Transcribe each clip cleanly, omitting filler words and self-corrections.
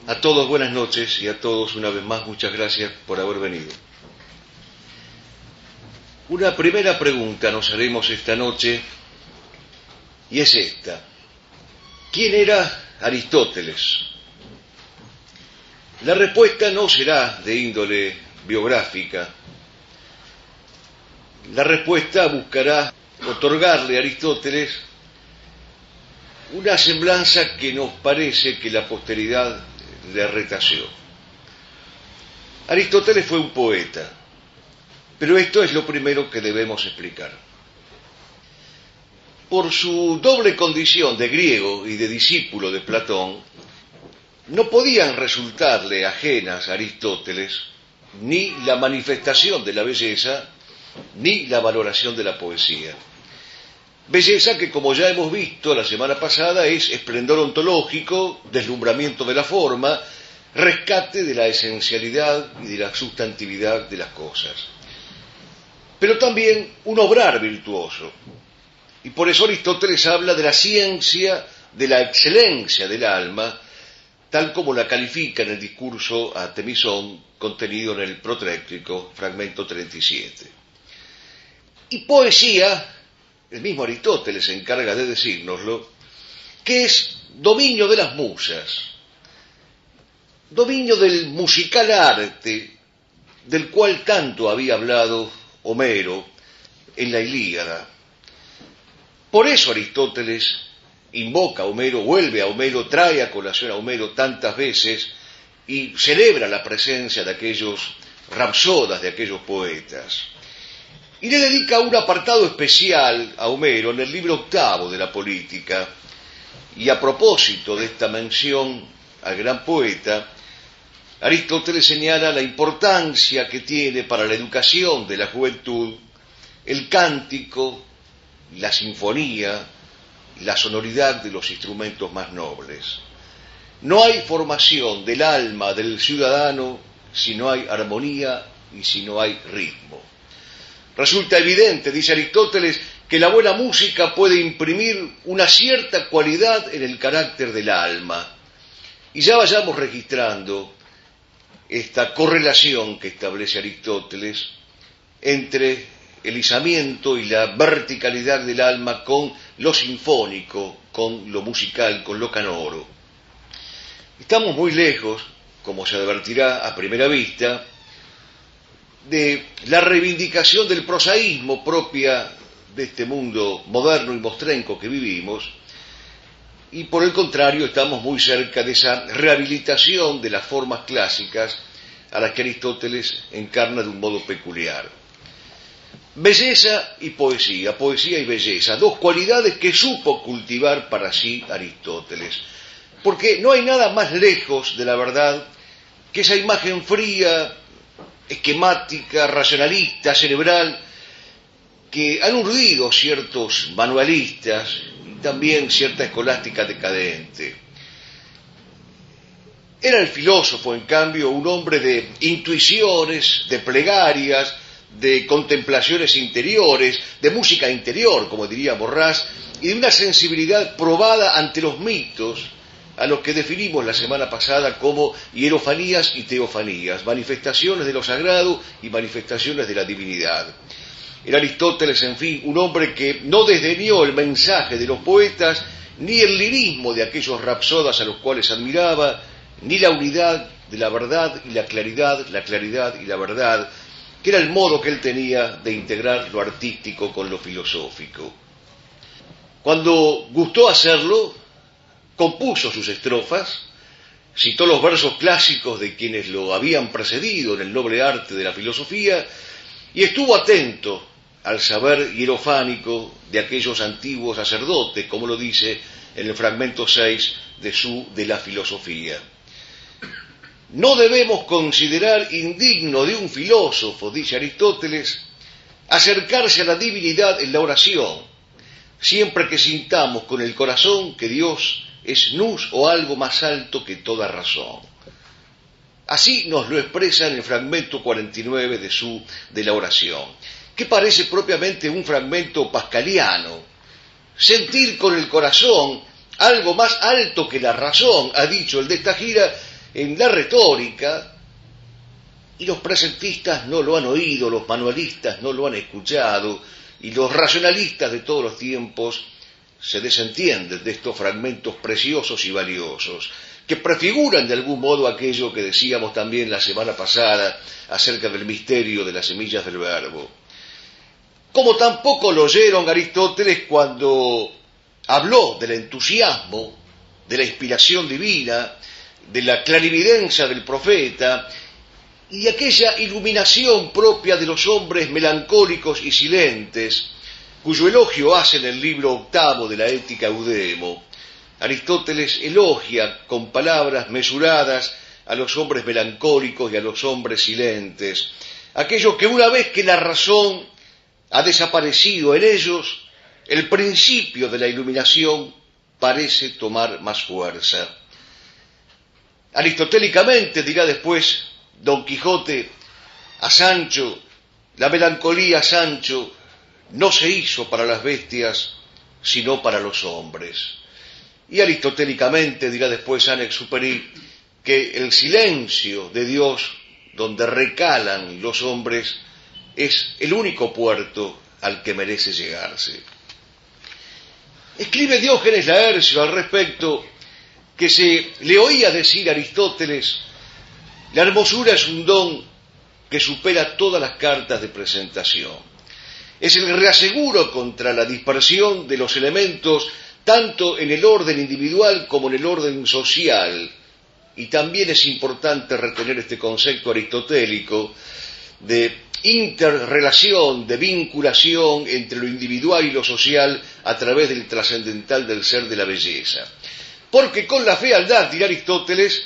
A todos buenas noches y a todos una vez más muchas gracias por haber venido. Una primera pregunta nos haremos esta noche y es esta. ¿Quién era Aristóteles? La respuesta no será de índole biográfica. La respuesta buscará otorgarle a Aristóteles una semblanza que nos parece que la posteridad le retaseó. Aristóteles fue un poeta, pero esto es lo primero que debemos explicar. Por su doble condición de griego y de discípulo de Platón, no podían resultarle ajenas a Aristóteles ni la manifestación de la belleza ni la valoración de la poesía. Belleza que, como ya hemos visto la semana pasada, es esplendor ontológico, deslumbramiento de la forma, rescate de la esencialidad y de la sustantividad de las cosas. Pero también un obrar virtuoso. Y por eso Aristóteles habla de la ciencia, de la excelencia del alma, tal como la califica en el discurso a Temisón, contenido en el Protréctico, fragmento 37. Y poesía, el mismo Aristóteles se encarga de decírnoslo, que es dominio de las musas, dominio del musical arte, del cual tanto había hablado Homero en la Ilíada. Por eso Aristóteles invoca a Homero, vuelve a Homero, trae a colación a Homero tantas veces y celebra la presencia de aquellos rapsodas, de aquellos poetas. Y le dedica un apartado especial a Homero en el libro 8 de la Política. Y a propósito de esta mención al gran poeta, Aristóteles señala la importancia que tiene para la educación de la juventud el cántico, la sinfonía, la sonoridad de los instrumentos más nobles. No hay formación del alma del ciudadano si no hay armonía y si no hay ritmo. Resulta evidente, dice Aristóteles, que la buena música puede imprimir una cierta cualidad en el carácter del alma. Y ya vayamos registrando esta correlación que establece Aristóteles entre el izamiento y la verticalidad del alma con lo sinfónico, con lo musical, con lo canoro. Estamos muy lejos, como se advertirá a primera vista, de la reivindicación del prosaísmo propia de este mundo moderno y mostrenco que vivimos, y por el contrario estamos muy cerca de esa rehabilitación de las formas clásicas a las que Aristóteles encarna de un modo peculiar. Belleza y poesía, poesía y belleza, dos cualidades que supo cultivar para sí Aristóteles, porque no hay nada más lejos de la verdad que esa imagen fría, esquemática, racionalista, cerebral, que han urdido ciertos manualistas y también cierta escolástica decadente. Era el filósofo, en cambio, un hombre de intuiciones, de plegarias, de contemplaciones interiores, de música interior, como diría Borrás, y de una sensibilidad probada ante los mitos, a los que definimos la semana pasada como hierofanías y teofanías, manifestaciones de lo sagrado y manifestaciones de la divinidad. Era Aristóteles, en fin, un hombre que no desdeñó el mensaje de los poetas, ni el lirismo de aquellos rapsodas a los cuales admiraba, ni la unidad de la verdad y la claridad y la verdad, que era el modo que él tenía de integrar lo artístico con lo filosófico. Cuando gustó hacerlo, compuso sus estrofas, citó los versos clásicos de quienes lo habían precedido en el noble arte de la filosofía y estuvo atento al saber hierofánico de aquellos antiguos sacerdotes, como lo dice en el fragmento 6 de la filosofía. No debemos considerar indigno de un filósofo, dice Aristóteles, acercarse a la divinidad en la oración, siempre que sintamos con el corazón que Dios es nus o algo más alto que toda razón. Así nos lo expresa en el fragmento 49 de la oración, que parece propiamente un fragmento pascaliano. Sentir con el corazón algo más alto que la razón, ha dicho el de esta gira, en la retórica, y los presentistas no lo han oído, los manualistas no lo han escuchado, y los racionalistas de todos los tiempos se desentienden de estos fragmentos preciosos y valiosos, que prefiguran de algún modo aquello que decíamos también la semana pasada acerca del misterio de las semillas del verbo. Como tampoco lo oyeron Aristóteles cuando habló del entusiasmo, de la inspiración divina, de la clarividencia del profeta, y aquella iluminación propia de los hombres melancólicos y silentes, cuyo elogio hace en el libro octavo de la Ética Eudemo. Aristóteles elogia con palabras mesuradas a los hombres melancólicos y a los hombres silentes, aquellos que una vez que la razón ha desaparecido en ellos, el principio de la iluminación parece tomar más fuerza. Aristotélicamente, dirá después Don Quijote a Sancho, la melancolía, Sancho, no se hizo para las bestias, sino para los hombres. Y aristotélicamente dirá después Saint-Exupéry que el silencio de Dios, donde recalan los hombres, es el único puerto al que merece llegarse. Escribe Diógenes Laercio al respecto que se le oía decir a Aristóteles: la hermosura es un don que supera todas las cartas de presentación. Es el reaseguro contra la dispersión de los elementos tanto en el orden individual como en el orden social. Y también es importante retener este concepto aristotélico de interrelación, de vinculación entre lo individual y lo social a través del trascendental del ser de la belleza. Porque con la fealdad, dirá Aristóteles,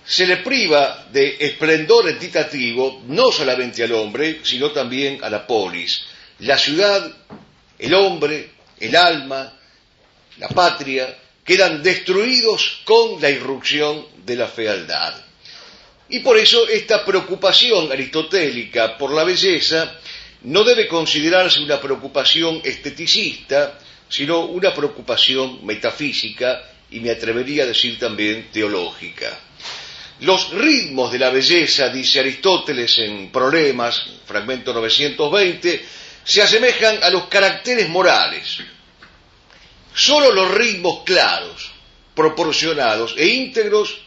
se le priva de esplendor entitativo no solamente al hombre, sino también a la polis, la ciudad, el hombre, el alma, la patria, quedan destruidos con la irrupción de la fealdad. Y por eso esta preocupación aristotélica por la belleza no debe considerarse una preocupación esteticista, sino una preocupación metafísica y me atrevería a decir también teológica. Los ritmos de la belleza, dice Aristóteles en Problemas, fragmento 920, se asemejan a los caracteres morales. Solo los ritmos claros, proporcionados e íntegros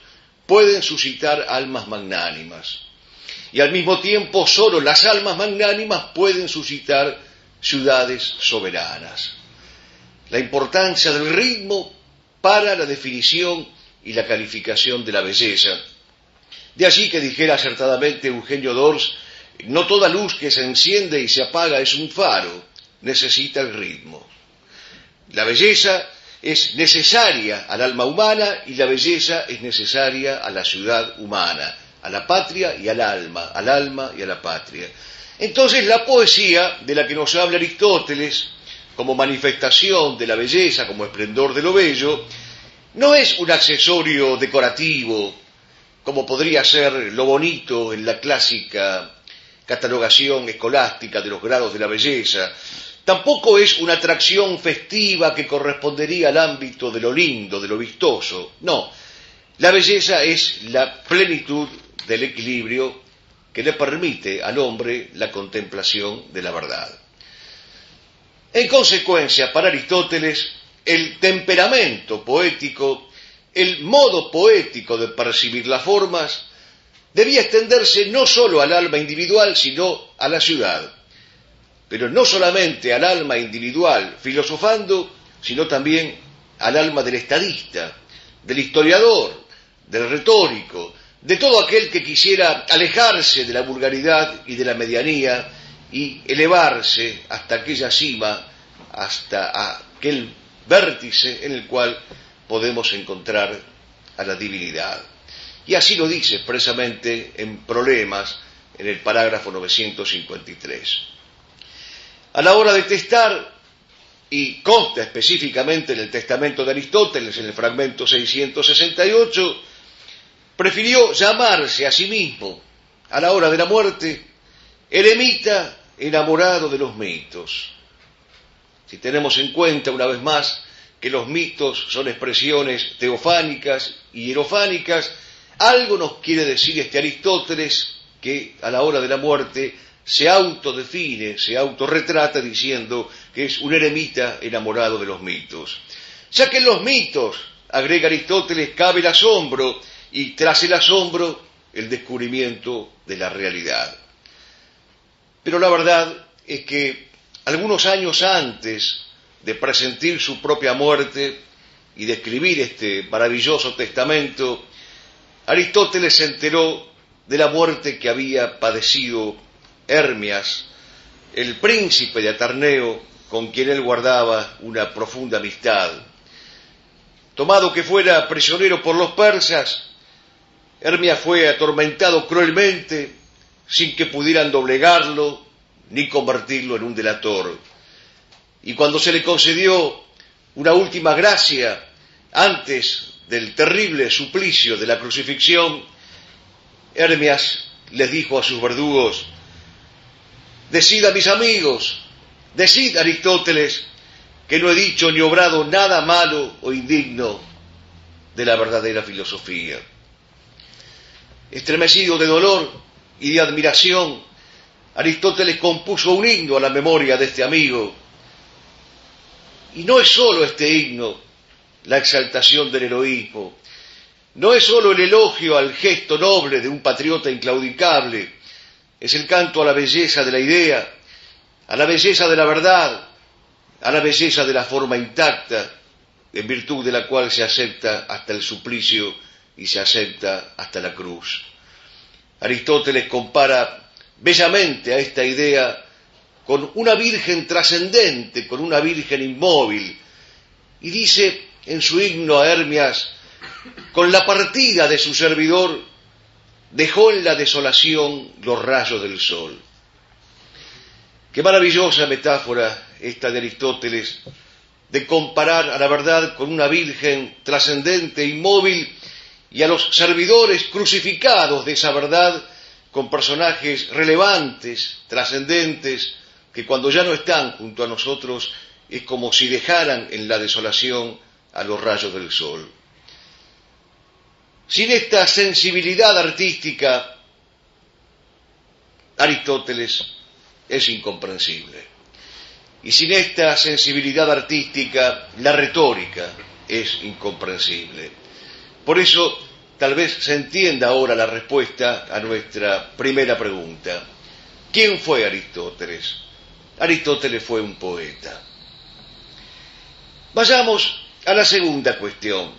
pueden suscitar almas magnánimas. Y al mismo tiempo solo las almas magnánimas pueden suscitar ciudades soberanas. La importancia del ritmo para la definición y la calificación de la belleza. De allí que dijera acertadamente Eugenio d'Ors: no toda luz que se enciende y se apaga es un faro, necesita el ritmo. La belleza es necesaria al alma humana y la belleza es necesaria a la ciudad humana, a la patria y al alma y a la patria. Entonces la poesía de la que nos habla Aristóteles, como manifestación de la belleza, como esplendor de lo bello, no es un accesorio decorativo, como podría ser lo bonito en la clásica catalogación escolástica de los grados de la belleza. Tampoco es una atracción festiva que correspondería al ámbito de lo lindo, de lo vistoso. No, la belleza es la plenitud del equilibrio que le permite al hombre la contemplación de la verdad. En consecuencia, para Aristóteles, el temperamento poético, el modo poético de percibir las formas, debía extenderse no solo al alma individual, sino a la ciudad. Pero no solamente al alma individual filosofando, sino también al alma del estadista, del historiador, del retórico, de todo aquel que quisiera alejarse de la vulgaridad y de la medianía y elevarse hasta aquella cima, hasta aquel vértice en el cual podemos encontrar a la divinidad. Y así lo dice expresamente en Problemas, en el parágrafo 953. A la hora de testar, y consta específicamente en el testamento de Aristóteles, en el fragmento 668, prefirió llamarse a sí mismo, a la hora de la muerte, eremita enamorado de los mitos. Si tenemos en cuenta, una vez más, que los mitos son expresiones teofánicas y hierofánicas, algo nos quiere decir este Aristóteles que a la hora de la muerte se autodefine, se autorretrata diciendo que es un eremita enamorado de los mitos. Ya que en los mitos, agrega Aristóteles, cabe el asombro y tras el asombro el descubrimiento de la realidad. Pero la verdad es que algunos años antes de presentir su propia muerte y de escribir este maravilloso testamento, Aristóteles se enteró de la muerte que había padecido Hermias, el príncipe de Atarneo, con quien él guardaba una profunda amistad. Tomado que fuera prisionero por los persas, Hermias fue atormentado cruelmente, sin que pudieran doblegarlo ni convertirlo en un delator. Y cuando se le concedió una última gracia antes del terrible suplicio de la crucifixión, Hermias les dijo a sus verdugos: «Decid a mis amigos, decid, Aristóteles, que no he dicho ni obrado nada malo o indigno de la verdadera filosofía». Estremecido de dolor y de admiración, Aristóteles compuso un himno a la memoria de este amigo. Y no es sólo este himno la exaltación del heroísmo, no es sólo el elogio al gesto noble de un patriota inclaudicable, es el canto a la belleza de la idea, a la belleza de la verdad, a la belleza de la forma intacta, en virtud de la cual se acepta hasta el suplicio y se acepta hasta la cruz. Aristóteles compara bellamente a esta idea con una virgen trascendente, con una virgen inmóvil, y dice en su himno a Hermias: «Con la partida de su servidor dejó en la desolación los rayos del sol». Qué maravillosa metáfora esta de Aristóteles, de comparar a la verdad con una virgen trascendente, inmóvil, y a los servidores crucificados de esa verdad con personajes relevantes, trascendentes, que cuando ya no están junto a nosotros es como si dejaran en la desolación a los rayos del sol. Sin esta sensibilidad artística, Aristóteles es incomprensible. Y sin esta sensibilidad artística, la retórica es incomprensible. Por eso, tal vez se entienda ahora la respuesta a nuestra primera pregunta. ¿Quién fue Aristóteles? Aristóteles fue un poeta. Vayamos a la segunda cuestión.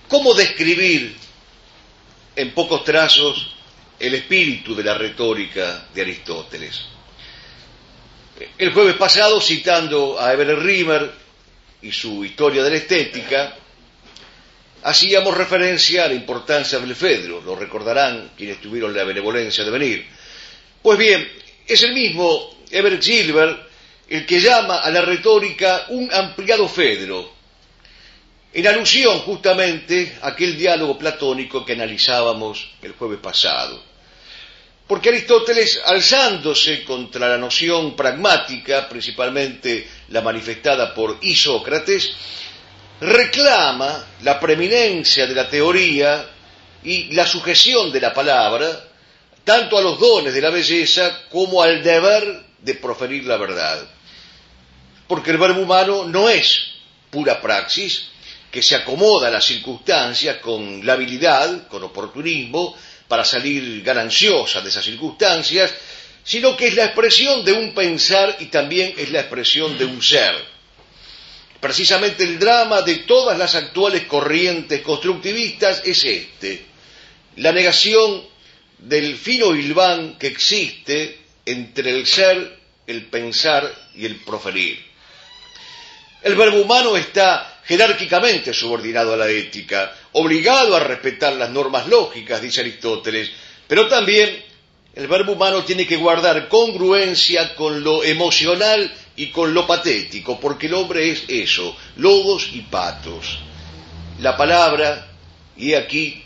¿Cómo describir en pocos trazos el espíritu de la retórica de Aristóteles? El jueves pasado, citando a Everett Rimmer y su Historia de la Estética, hacíamos referencia a la importancia del Fedro, lo recordarán quienes tuvieron la benevolencia de venir. Pues bien, es el mismo Everett Gilbert el que llama a la retórica un ampliado Fedro, en alusión justamente a aquel diálogo platónico que analizábamos el jueves pasado. Porque Aristóteles, alzándose contra la noción pragmática, principalmente la manifestada por Isócrates, reclama la preeminencia de la teoría y la sujeción de la palabra, tanto a los dones de la belleza como al deber de proferir la verdad. Porque el verbo humano no es pura praxis, que se acomoda a las circunstancias con la habilidad, con oportunismo, para salir gananciosa de esas circunstancias, sino que es la expresión de un pensar y también es la expresión de un ser. Precisamente el drama de todas las actuales corrientes constructivistas es este: la negación del fino hilván que existe entre el ser, el pensar y el proferir. El verbo humano está jerárquicamente subordinado a la ética, obligado a respetar las normas lógicas, dice Aristóteles, pero también el verbo humano tiene que guardar congruencia con lo emocional y con lo patético, porque el hombre es eso, logos y patos. La palabra, y aquí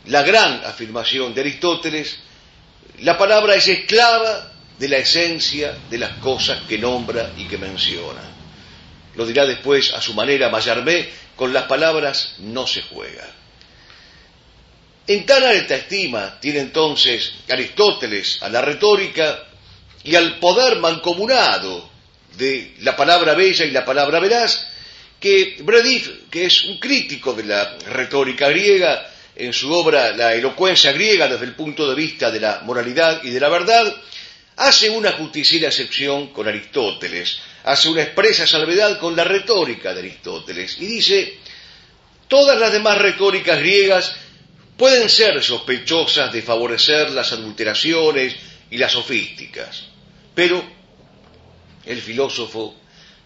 la gran afirmación de Aristóteles, la palabra es esclava de la esencia de las cosas que nombra y que menciona. Lo dirá después a su manera Mallarmé: con las palabras no se juega. En tan alta estima tiene entonces Aristóteles a la retórica y al poder mancomunado de la palabra bella y la palabra veraz, que Brediff, que es un crítico de la retórica griega, en su obra La elocuencia griega desde el punto de vista de la moralidad y de la verdad, hace una justiciera excepción con Aristóteles, hace una expresa salvedad con la retórica de Aristóteles, y dice: todas las demás retóricas griegas pueden ser sospechosas de favorecer las adulteraciones y las sofísticas, pero el filósofo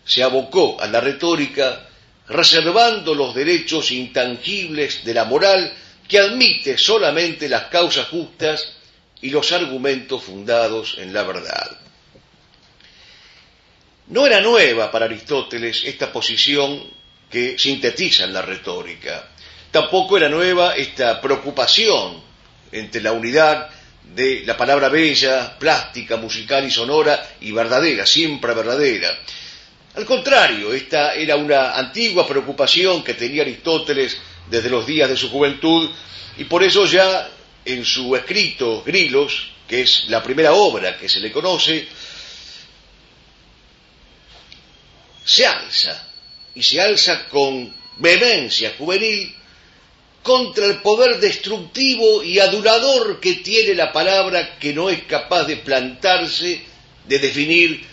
se abocó a la retórica reservando los derechos intangibles de la moral, que admite solamente las causas justas y los argumentos fundados en la verdad. No era nueva para Aristóteles esta posición que sintetiza en la retórica. Tampoco era nueva esta preocupación entre la unidad de la palabra bella, plástica, musical y sonora y verdadera, siempre verdadera. Al contrario, esta era una antigua preocupación que tenía Aristóteles desde los días de su juventud, y por eso ya en su escrito Grilos, que es la primera obra que se le conoce, se alza con vehemencia juvenil contra el poder destructivo y adulador que tiene la palabra, que no es capaz de plantarse, de definir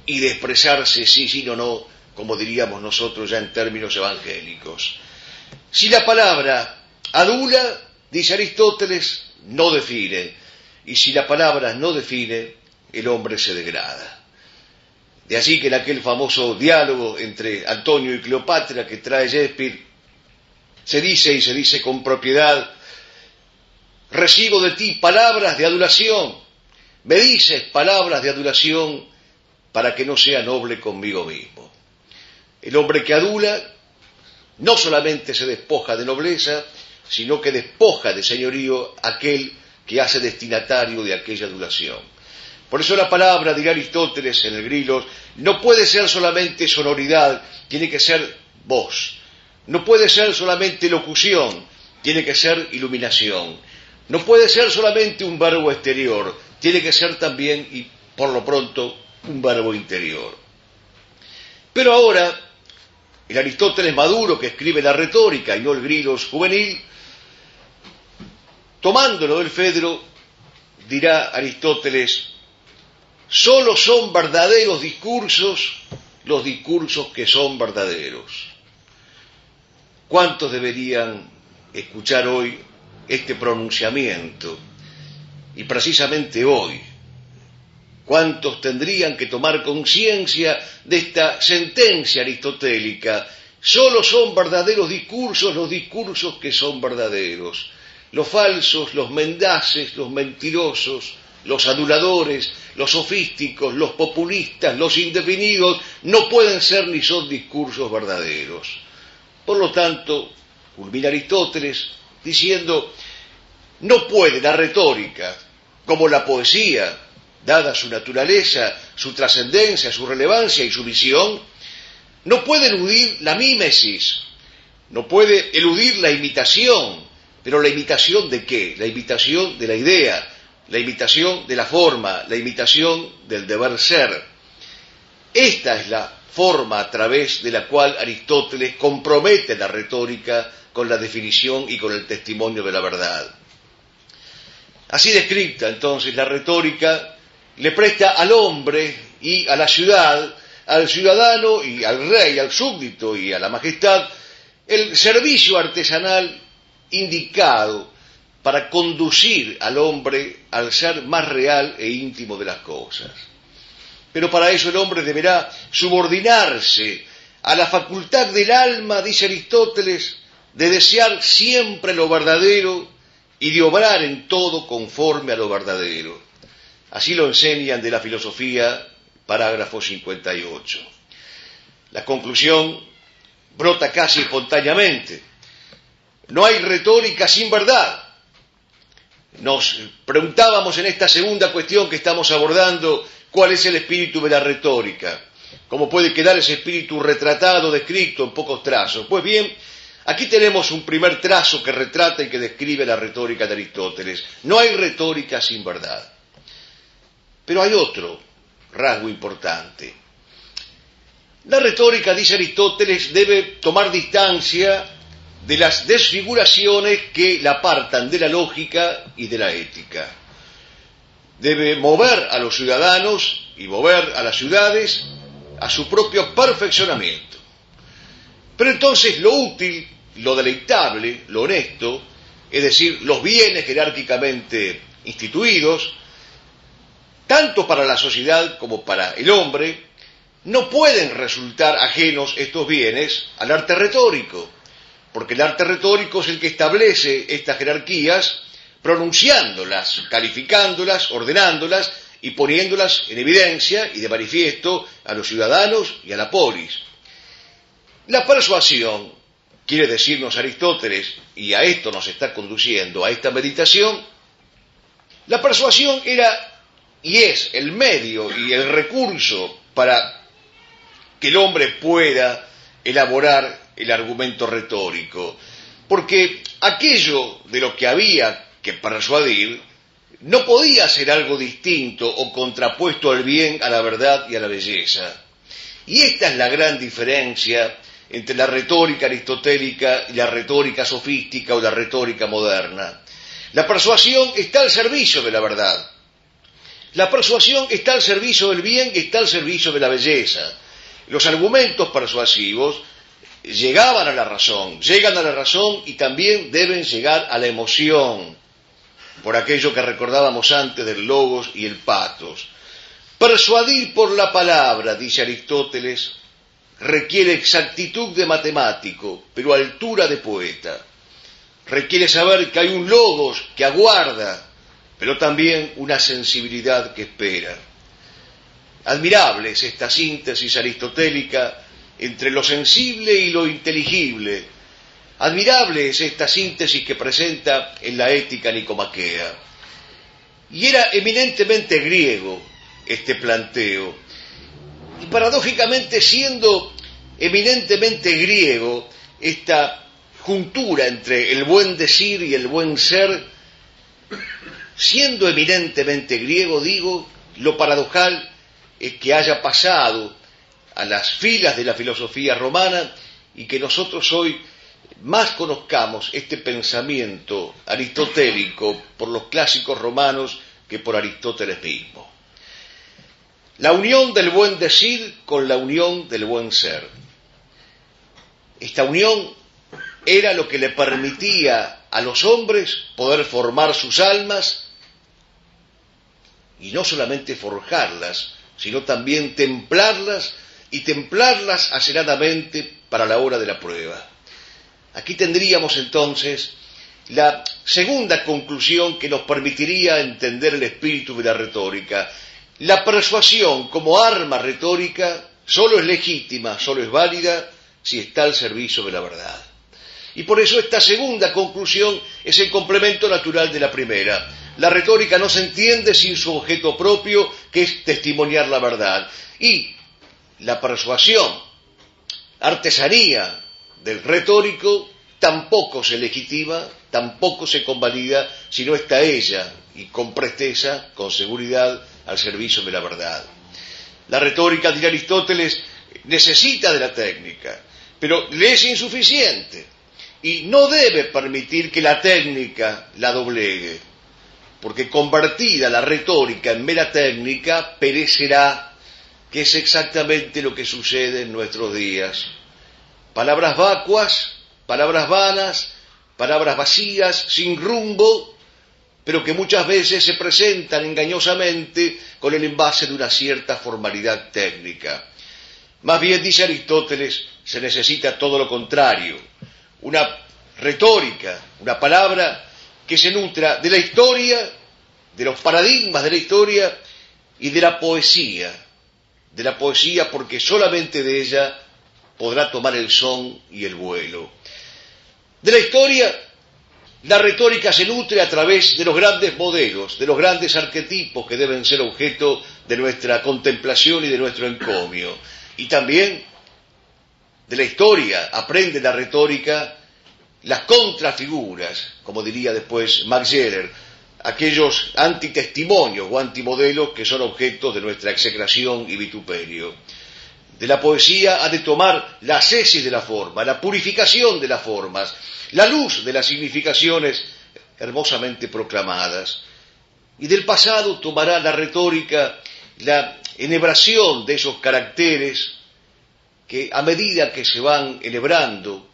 y de expresarse sí, sí, no, no, como diríamos nosotros ya en términos evangélicos. Si la palabra adula, dice Aristóteles, no define, y si la palabra no define, el hombre se degrada. De allí que en aquel famoso diálogo entre Antonio y Cleopatra que trae Shakespeare, se dice con propiedad: recibo de ti palabras de adulación, me dices palabras de adulación para que no sea noble conmigo mismo. El hombre que adula no solamente se despoja de nobleza, sino que despoja de señorío aquel que hace destinatario de aquella adulación. Por eso la palabra, dirá Aristóteles en el Grilos, no puede ser solamente sonoridad, tiene que ser voz. No puede ser solamente locución, tiene que ser iluminación. No puede ser solamente un verbo exterior, tiene que ser también, y por lo pronto, un verbo interior. Pero ahora, el Aristóteles maduro que escribe la retórica y no el Grilos juvenil, tomándolo del Fedro, dirá Aristóteles: solo son verdaderos discursos los discursos que son verdaderos. ¿Cuántos deberían escuchar hoy este pronunciamiento? Y precisamente hoy, ¿cuántos tendrían que tomar conciencia de esta sentencia aristotélica? Solo son verdaderos discursos los discursos que son verdaderos. Los falsos, los mendaces, los mentirosos, los aduladores, los sofísticos, los populistas, los indefinidos, no pueden ser ni son discursos verdaderos. Por lo tanto, culmina Aristóteles diciendo: no puede la retórica, como la poesía, dada su naturaleza, su trascendencia, su relevancia y su visión, no puede eludir la mímesis, no puede eludir la imitación. ¿Pero la imitación de qué? La imitación de la idea, la imitación de la forma, la imitación del deber ser. Esta es la forma a través de la cual Aristóteles compromete la retórica con la definición y con el testimonio de la verdad. Así descrita, entonces, la retórica le presta al hombre y a la ciudad, al ciudadano y al rey, al súbdito y a la majestad, el servicio artesanal indicado para conducir al hombre al ser más real e íntimo de las cosas. Pero para eso el hombre deberá subordinarse a la facultad del alma, dice Aristóteles, de desear siempre lo verdadero y de obrar en todo conforme a lo verdadero. Así lo enseñan de la filosofía, parágrafo 58. La conclusión brota casi espontáneamente. No hay retórica sin verdad. Nos preguntábamos en esta segunda cuestión que estamos abordando, ¿cuál es el espíritu de la retórica? ¿Cómo puede quedar ese espíritu retratado, descrito en pocos trazos? Pues bien, Aquí tenemos un primer trazo que retrata y que describe la retórica de Aristóteles. No hay retórica sin verdad. Pero hay otro rasgo importante. La retórica, dice Aristóteles, debe tomar distancia de las desfiguraciones que la apartan de la lógica y de la ética. Debe mover a los ciudadanos y mover a las ciudades a su propio perfeccionamiento. Pero entonces lo útil, lo deleitable, lo honesto, es decir, los bienes jerárquicamente instituidos, tanto para la sociedad como para el hombre, no pueden resultar ajenos estos bienes al arte retórico, porque el arte retórico es el que establece estas jerarquías, pronunciándolas, calificándolas, ordenándolas y poniéndolas en evidencia y de manifiesto a los ciudadanos y a la polis. La persuasión, quiere decirnos Aristóteles, y a esto nos está conduciendo, a esta meditación, la persuasión era y es el medio y el recurso para que el hombre pueda elaborar el argumento retórico, porque aquello de lo que había que persuadir no podía ser algo distinto o contrapuesto al bien, a la verdad y a la belleza. Y esta es la gran diferencia entre la retórica aristotélica y la retórica sofística o la retórica moderna. La persuasión está al servicio de la verdad. La persuasión está al servicio del bien y está al servicio de la belleza. Los argumentos persuasivos llegaban a la razón, llegan a la razón y también deben llegar a la emoción, por aquello que recordábamos antes del logos y el patos. Persuadir por la palabra, dice Aristóteles, requiere exactitud de matemático, pero altura de poeta. Requiere saber que hay un logos que aguarda, pero también una sensibilidad que espera. Admirable es esta síntesis aristotélica entre lo sensible y lo inteligible. Admirable es esta síntesis que presenta en la ética nicomaquea. Y era eminentemente griego este planteo. Y paradójicamente, siendo eminentemente griego esta juntura entre el buen decir y el buen ser, siendo eminentemente griego, digo, lo paradojal es que haya pasado a las filas de la filosofía romana y que nosotros hoy más conozcamos este pensamiento aristotélico por los clásicos romanos que por Aristóteles mismo. La unión del buen decir con la unión del buen ser. Esta unión era lo que le permitía a los hombres poder formar sus almas y no solamente forjarlas, sino también templarlas y templarlas aceradamente para la hora de la prueba. Aquí tendríamos entonces la segunda conclusión que nos permitiría entender el espíritu de la retórica. La persuasión como arma retórica solo es legítima, solo es válida si está al servicio de la verdad. Y por eso esta segunda conclusión es el complemento natural de la primera. La retórica no se entiende sin su objeto propio, que es testimoniar la verdad. Y la persuasión, artesanía del retórico, tampoco se legitima, tampoco se convalida, si no está ella, y con presteza, con seguridad, al servicio de la verdad. La retórica, dirá Aristóteles, necesita de la técnica, pero le es insuficiente, y no debe permitir que la técnica la doblegue, porque convertida la retórica en mera técnica, perecerá, que es exactamente lo que sucede en nuestros días. Palabras vacuas, palabras vanas, palabras vacías, sin rumbo, pero que muchas veces se presentan engañosamente con el envase de una cierta formalidad técnica. Más bien, dice Aristóteles, se necesita todo lo contrario, una retórica, una palabra que se nutra de la historia, de los paradigmas de la historia y de la poesía porque solamente de ella podrá tomar el son y el vuelo. De la historia, la retórica se nutre a través de los grandes modelos, de los grandes arquetipos que deben ser objeto de nuestra contemplación y de nuestro encomio. Y también de la historia aprende la retórica las contrafiguras, como diría después Max Scherer, aquellos antitestimonios o antimodelos que son objetos de nuestra execración y vituperio. De la poesía ha de tomar la ascesis de la forma, la purificación de las formas, la luz de las significaciones hermosamente proclamadas. Y del pasado tomará la retórica, la enhebración de esos caracteres que a medida que se van enhebrando,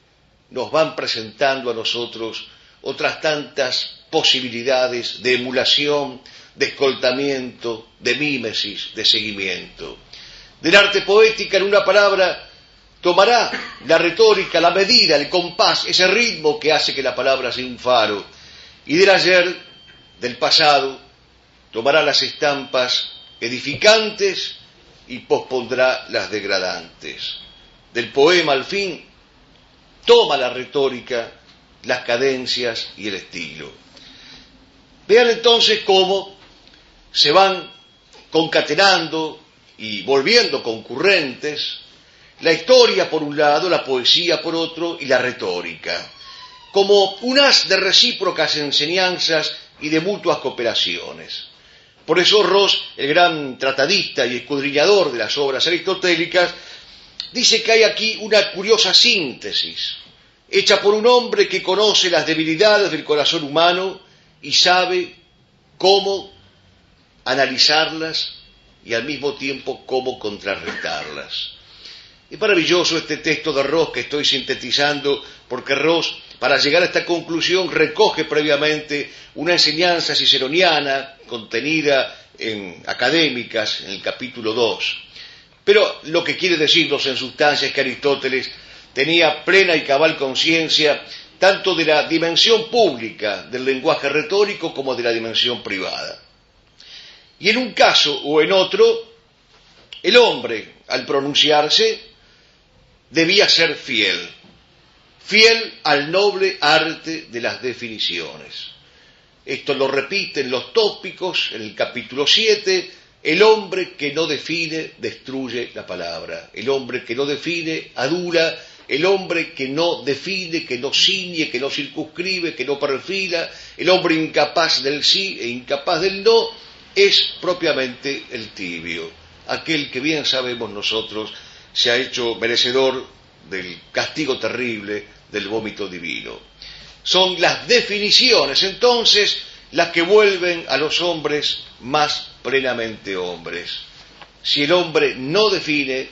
nos van presentando a nosotros otras tantas posibilidades de emulación, de escoltamiento, de mímesis, de seguimiento. Del arte poética, en una palabra, tomará la retórica, la medida, el compás, ese ritmo que hace que la palabra sea un faro. Y del ayer, del pasado, tomará las estampas edificantes y pospondrá las degradantes. Del poema, al fin, toma la retórica, las cadencias y el estilo. Vean entonces cómo se van concatenando y volviendo concurrentes la historia por un lado, la poesía por otro y la retórica, como un haz de recíprocas enseñanzas y de mutuas cooperaciones. Por eso Ross, el gran tratadista y escudriñador de las obras aristotélicas, dice que hay aquí una curiosa síntesis, hecha por un hombre que conoce las debilidades del corazón humano y sabe cómo analizarlas y al mismo tiempo cómo contrarrestarlas. Es maravilloso este texto de Ross que estoy sintetizando, porque Ross, para llegar a esta conclusión, recoge previamente una enseñanza ciceroniana contenida en Académicas, en el capítulo 2. Pero lo que quiere decirnos en sustancia es que Aristóteles tenía plena y cabal conciencia tanto de la dimensión pública del lenguaje retórico como de la dimensión privada. Y en un caso o en otro, el hombre, al pronunciarse, debía ser fiel al noble arte de las definiciones. Esto lo repiten los tópicos en el capítulo 7, el hombre que no define destruye la palabra, el hombre que no define adula, el hombre que no define, que no ciñe, que no circunscribe, que no perfila, el hombre incapaz del sí e incapaz del no, es propiamente el tibio, aquel que bien sabemos nosotros se ha hecho merecedor del castigo terrible del vómito divino. Son las definiciones, entonces, las que vuelven a los hombres más plenamente hombres. Si el hombre no define,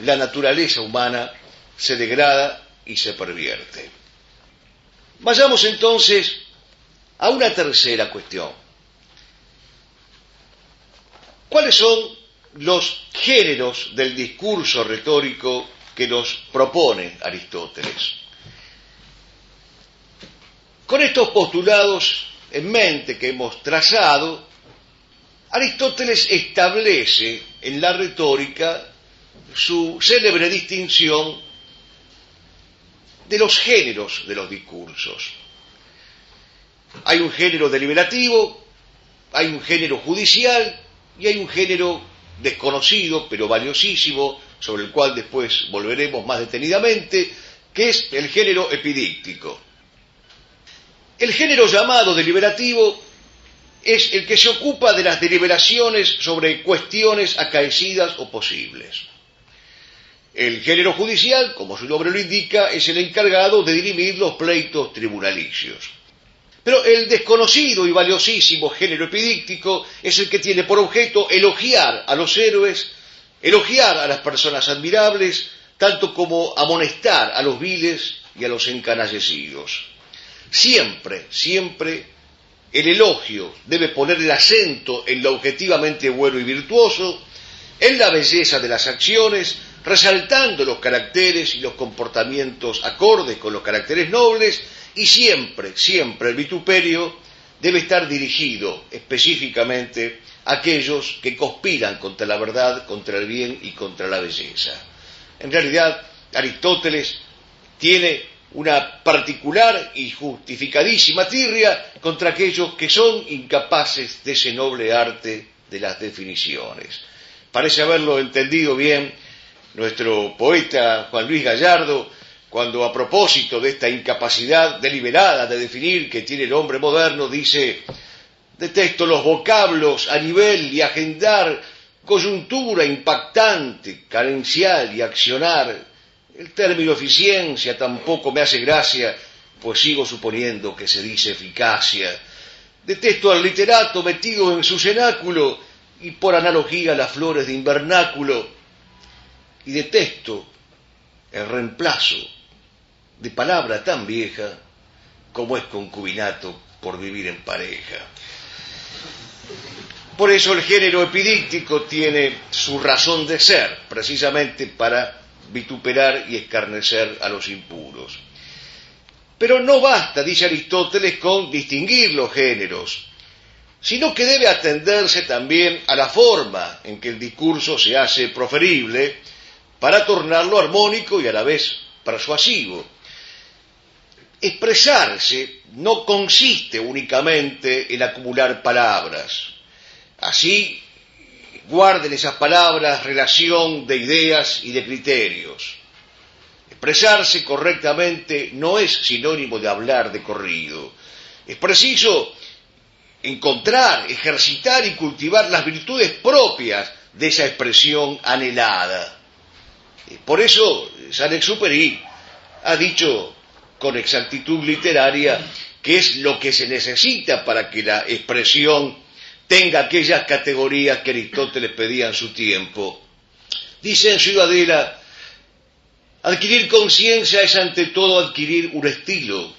la naturaleza humana se degrada y se pervierte. Vayamos entonces a una tercera cuestión. ¿Cuáles son los géneros del discurso retórico que nos propone Aristóteles? Con estos postulados en mente que hemos trazado, Aristóteles establece en la retórica su célebre distinción de los géneros de los discursos. Hay un género deliberativo, hay un género judicial y hay un género desconocido pero valiosísimo, sobre el cual después volveremos más detenidamente, que es el género epidíctico. El género llamado deliberativo es el que se ocupa de las deliberaciones sobre cuestiones acaecidas o posibles. El género judicial, como su nombre lo indica, es el encargado de dirimir los pleitos tribunalicios. Pero el desconocido y valiosísimo género epidíctico es el que tiene por objeto elogiar a los héroes, elogiar a las personas admirables, tanto como amonestar a los viles y a los encanallecidos. Siempre, siempre el elogio debe poner el acento en lo objetivamente bueno y virtuoso, en la belleza de las acciones, resaltando los caracteres y los comportamientos acordes con los caracteres nobles, y siempre, siempre el vituperio debe estar dirigido específicamente a aquellos que conspiran contra la verdad, contra el bien y contra la belleza. En realidad, Aristóteles tiene una particular y justificadísima tirria contra aquellos que son incapaces de ese noble arte de las definiciones. Parece haberlo entendido bien nuestro poeta Juan Luis Gallardo cuando a propósito de esta incapacidad deliberada de definir que tiene el hombre moderno, dice: detesto los vocablos a nivel y agendar, coyuntura impactante, carencial y accionar. El término eficiencia tampoco me hace gracia, pues sigo suponiendo que se dice eficacia. Detesto al literato metido en su cenáculo y por analogía las flores de invernáculo. Y detesto el reemplazo de palabra tan vieja como es concubinato por vivir en pareja. Por eso el género epidíctico tiene su razón de ser, precisamente para vituperar y escarnecer a los impuros. Pero no basta, dice Aristóteles, con distinguir los géneros, sino que debe atenderse también a la forma en que el discurso se hace proferible para tornarlo armónico y a la vez persuasivo. Expresarse no consiste únicamente en acumular palabras. Así, guarden esas palabras relación de ideas y de criterios. Expresarse correctamente no es sinónimo de hablar de corrido. Es preciso encontrar, ejercitar y cultivar las virtudes propias de esa expresión anhelada. Por eso Saint-Exupéry ha dicho con exactitud literaria que es lo que se necesita para que la expresión tenga aquellas categorías que Aristóteles pedía en su tiempo. Dice en Ciudadela: adquirir conciencia es ante todo adquirir un estilo.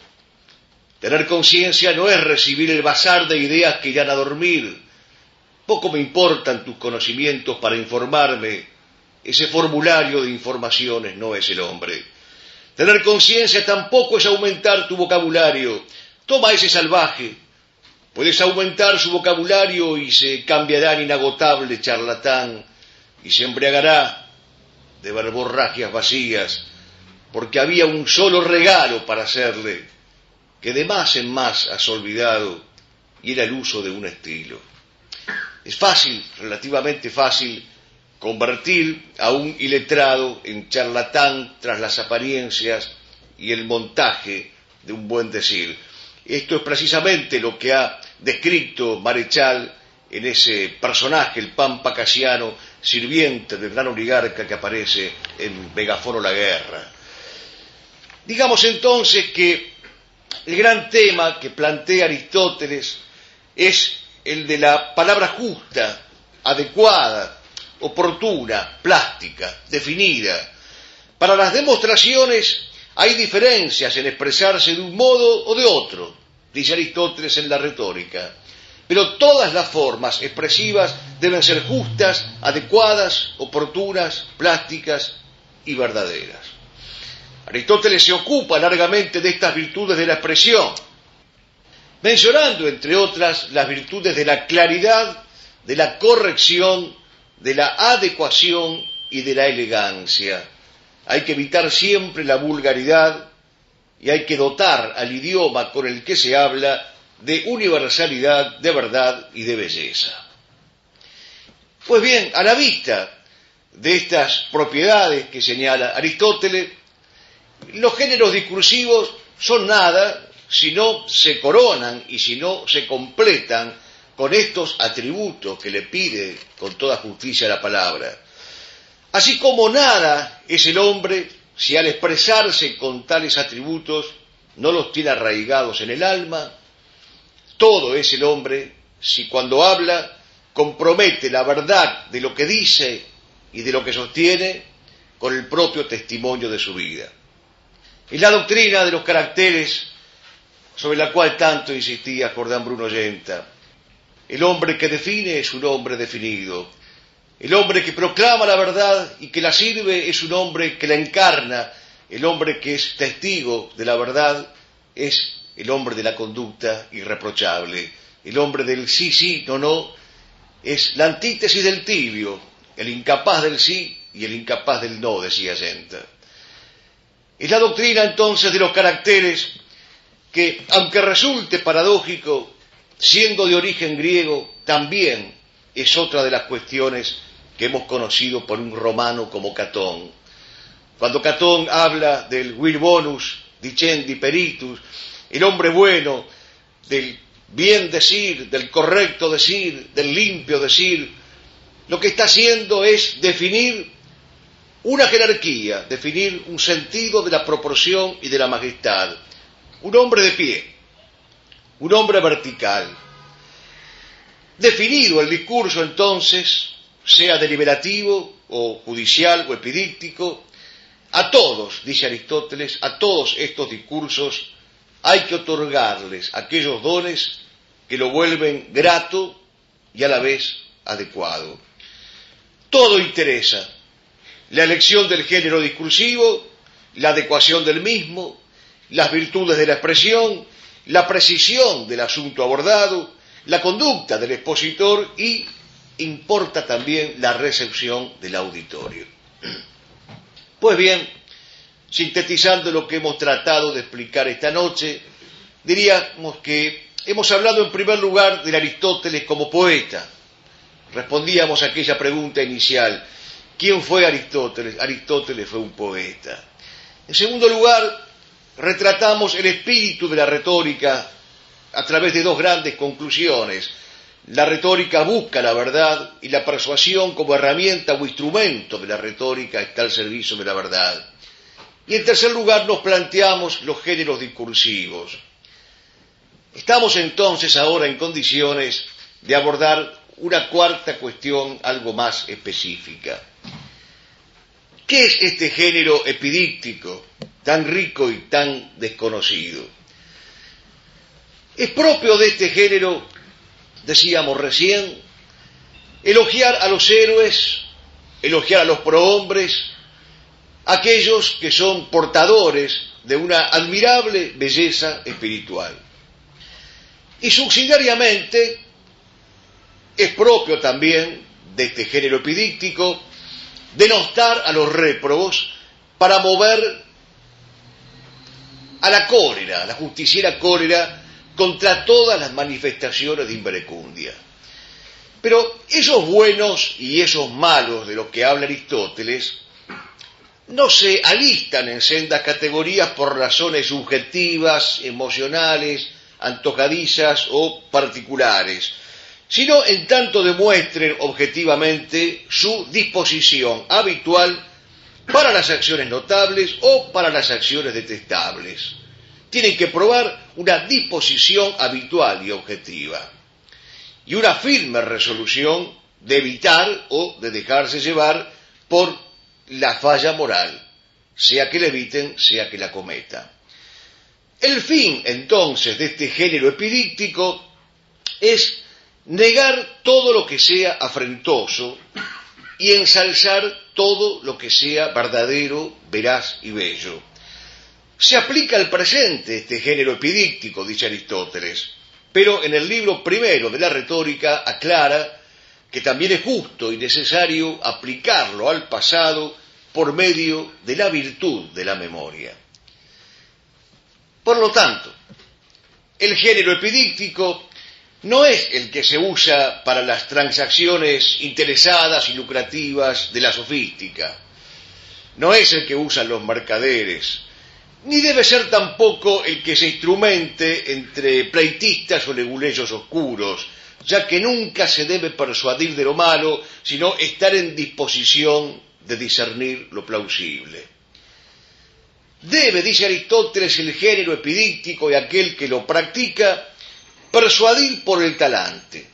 Tener conciencia no es recibir el bazar de ideas que irán a dormir. Poco me importan tus conocimientos para informarme. Ese formulario de informaciones no es el hombre. Tener conciencia tampoco es aumentar tu vocabulario. Toma ese salvaje. Puedes aumentar su vocabulario y se cambiará en inagotable charlatán y se embriagará de verborragias vacías, porque había un solo regalo para hacerle, que de más en más has olvidado, y era el uso de un estilo. Es fácil, relativamente fácil, convertir a un iletrado en charlatán tras las apariencias y el montaje de un buen decir. Esto es precisamente lo que ha descrito Marechal en ese personaje, el Pampa Casiano, sirviente del gran oligarca que aparece en Megafono la Guerra. Digamos entonces que el gran tema que plantea Aristóteles es el de la palabra justa, adecuada, oportuna, plástica, definida. Para las demostraciones hay diferencias en expresarse de un modo o de otro, dice Aristóteles en la retórica, pero todas las formas expresivas deben ser justas, adecuadas, oportunas, plásticas y verdaderas. Aristóteles se ocupa largamente de estas virtudes de la expresión, mencionando, entre otras, las virtudes de la claridad, de la corrección, de la adecuación y de la elegancia. Hay que evitar siempre la vulgaridad y hay que dotar al idioma con el que se habla de universalidad, de verdad y de belleza. Pues bien, a la vista de estas propiedades que señala Aristóteles, los géneros discursivos son nada si no se coronan y si no se completan con estos atributos que le pide con toda justicia la palabra. Así como nada es el hombre si al expresarse con tales atributos no los tiene arraigados en el alma, todo es el hombre si cuando habla compromete la verdad de lo que dice y de lo que sostiene con el propio testimonio de su vida. Es la doctrina de los caracteres sobre la cual tanto insistía Jordán Bruno Yenta. El hombre que define es un hombre definido. El hombre que proclama la verdad y que la sirve es un hombre que la encarna. El hombre que es testigo de la verdad es el hombre de la conducta irreprochable. El hombre del sí, sí, no, no, es la antítesis del tibio, el incapaz del sí y el incapaz del no, decía Yenta. Es la doctrina entonces de los caracteres que, aunque resulte paradójico, siendo de origen griego, también es otra de las cuestiones que hemos conocido por un romano como Catón. Cuando Catón habla del vir bonus dicendi peritus, el hombre bueno, del bien decir, del correcto decir, del limpio decir, lo que está haciendo es definir una jerarquía, definir un sentido de la proporción y de la majestad. Un hombre de pie, un hombre vertical. Definido el discurso, entonces, sea deliberativo o judicial o epidíctico, a todos, dice Aristóteles, a todos estos discursos hay que otorgarles aquellos dones que lo vuelven grato y a la vez adecuado. Todo interesa: la elección del género discursivo, la adecuación del mismo, las virtudes de la expresión, la precisión del asunto abordado, la conducta del expositor y importa también la recepción del auditorio. Pues bien, sintetizando lo que hemos tratado de explicar esta noche, diríamos que hemos hablado en primer lugar de Aristóteles como poeta. Respondíamos a aquella pregunta inicial: ¿quién fue Aristóteles? Aristóteles fue un poeta. En segundo lugar, retratamos el espíritu de la retórica a través de dos grandes conclusiones. La retórica busca la verdad y la persuasión como herramienta o instrumento de la retórica está al servicio de la verdad. Y en tercer lugar nos planteamos los géneros discursivos. Estamos entonces ahora en condiciones de abordar una cuarta cuestión algo más específica. ¿Qué es este género epidíptico tan rico y tan desconocido? Es propio de este género, decíamos recién, elogiar a los héroes, elogiar a los prohombres, aquellos que son portadores de una admirable belleza espiritual. Y subsidiariamente es propio también de este género epidíptico denostar a los réprobos para mover a la cólera, a la justiciera cólera, contra todas las manifestaciones de inverecundia. Pero esos buenos y esos malos de los que habla Aristóteles no se alistan en sendas categorías por razones subjetivas, emocionales, antojadizas o particulares, sino en tanto demuestren objetivamente su disposición habitual para las acciones notables o para las acciones detestables. Tienen que probar una disposición habitual y objetiva, y una firme resolución de evitar o de dejarse llevar por la falla moral, sea que la eviten, sea que la cometa. El fin, entonces, de este género epidíptico es negar todo lo que sea afrentoso y ensalzar todo lo que sea verdadero, veraz y bello. Se aplica al presente este género epidíptico, dice Aristóteles, pero en el libro primero de la retórica aclara que también es justo y necesario aplicarlo al pasado por medio de la virtud de la memoria. Por lo tanto, el género epidíptico no es el que se usa para las transacciones interesadas y lucrativas de la sofística, no es el que usan los mercaderes, ni debe ser tampoco el que se instrumente entre pleitistas o leguleyos oscuros, ya que nunca se debe persuadir de lo malo, sino estar en disposición de discernir lo plausible. Debe, dice Aristóteles, el género epidíptico y aquel que lo practica, persuadir por el talante.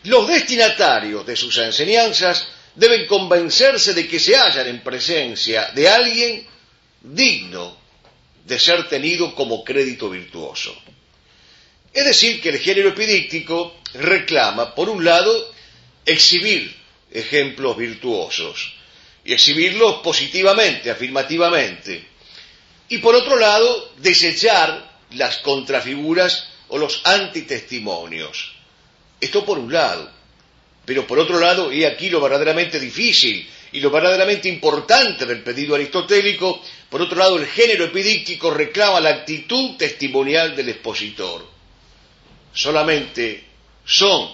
Los destinatarios de sus enseñanzas deben convencerse de que se hallan en presencia de alguien digno de ser tenido como crédito virtuoso. Es decir, que el género epidíptico reclama, por un lado, exhibir ejemplos virtuosos, y exhibirlos positivamente, afirmativamente, y por otro lado, desechar las contrafiguras o los antitestimonios. Esto por un lado, pero por otro lado, y aquí lo verdaderamente difícil y lo verdaderamente importante del pedido aristotélico, por otro lado, el género epidíptico reclama la actitud testimonial del expositor. Solamente son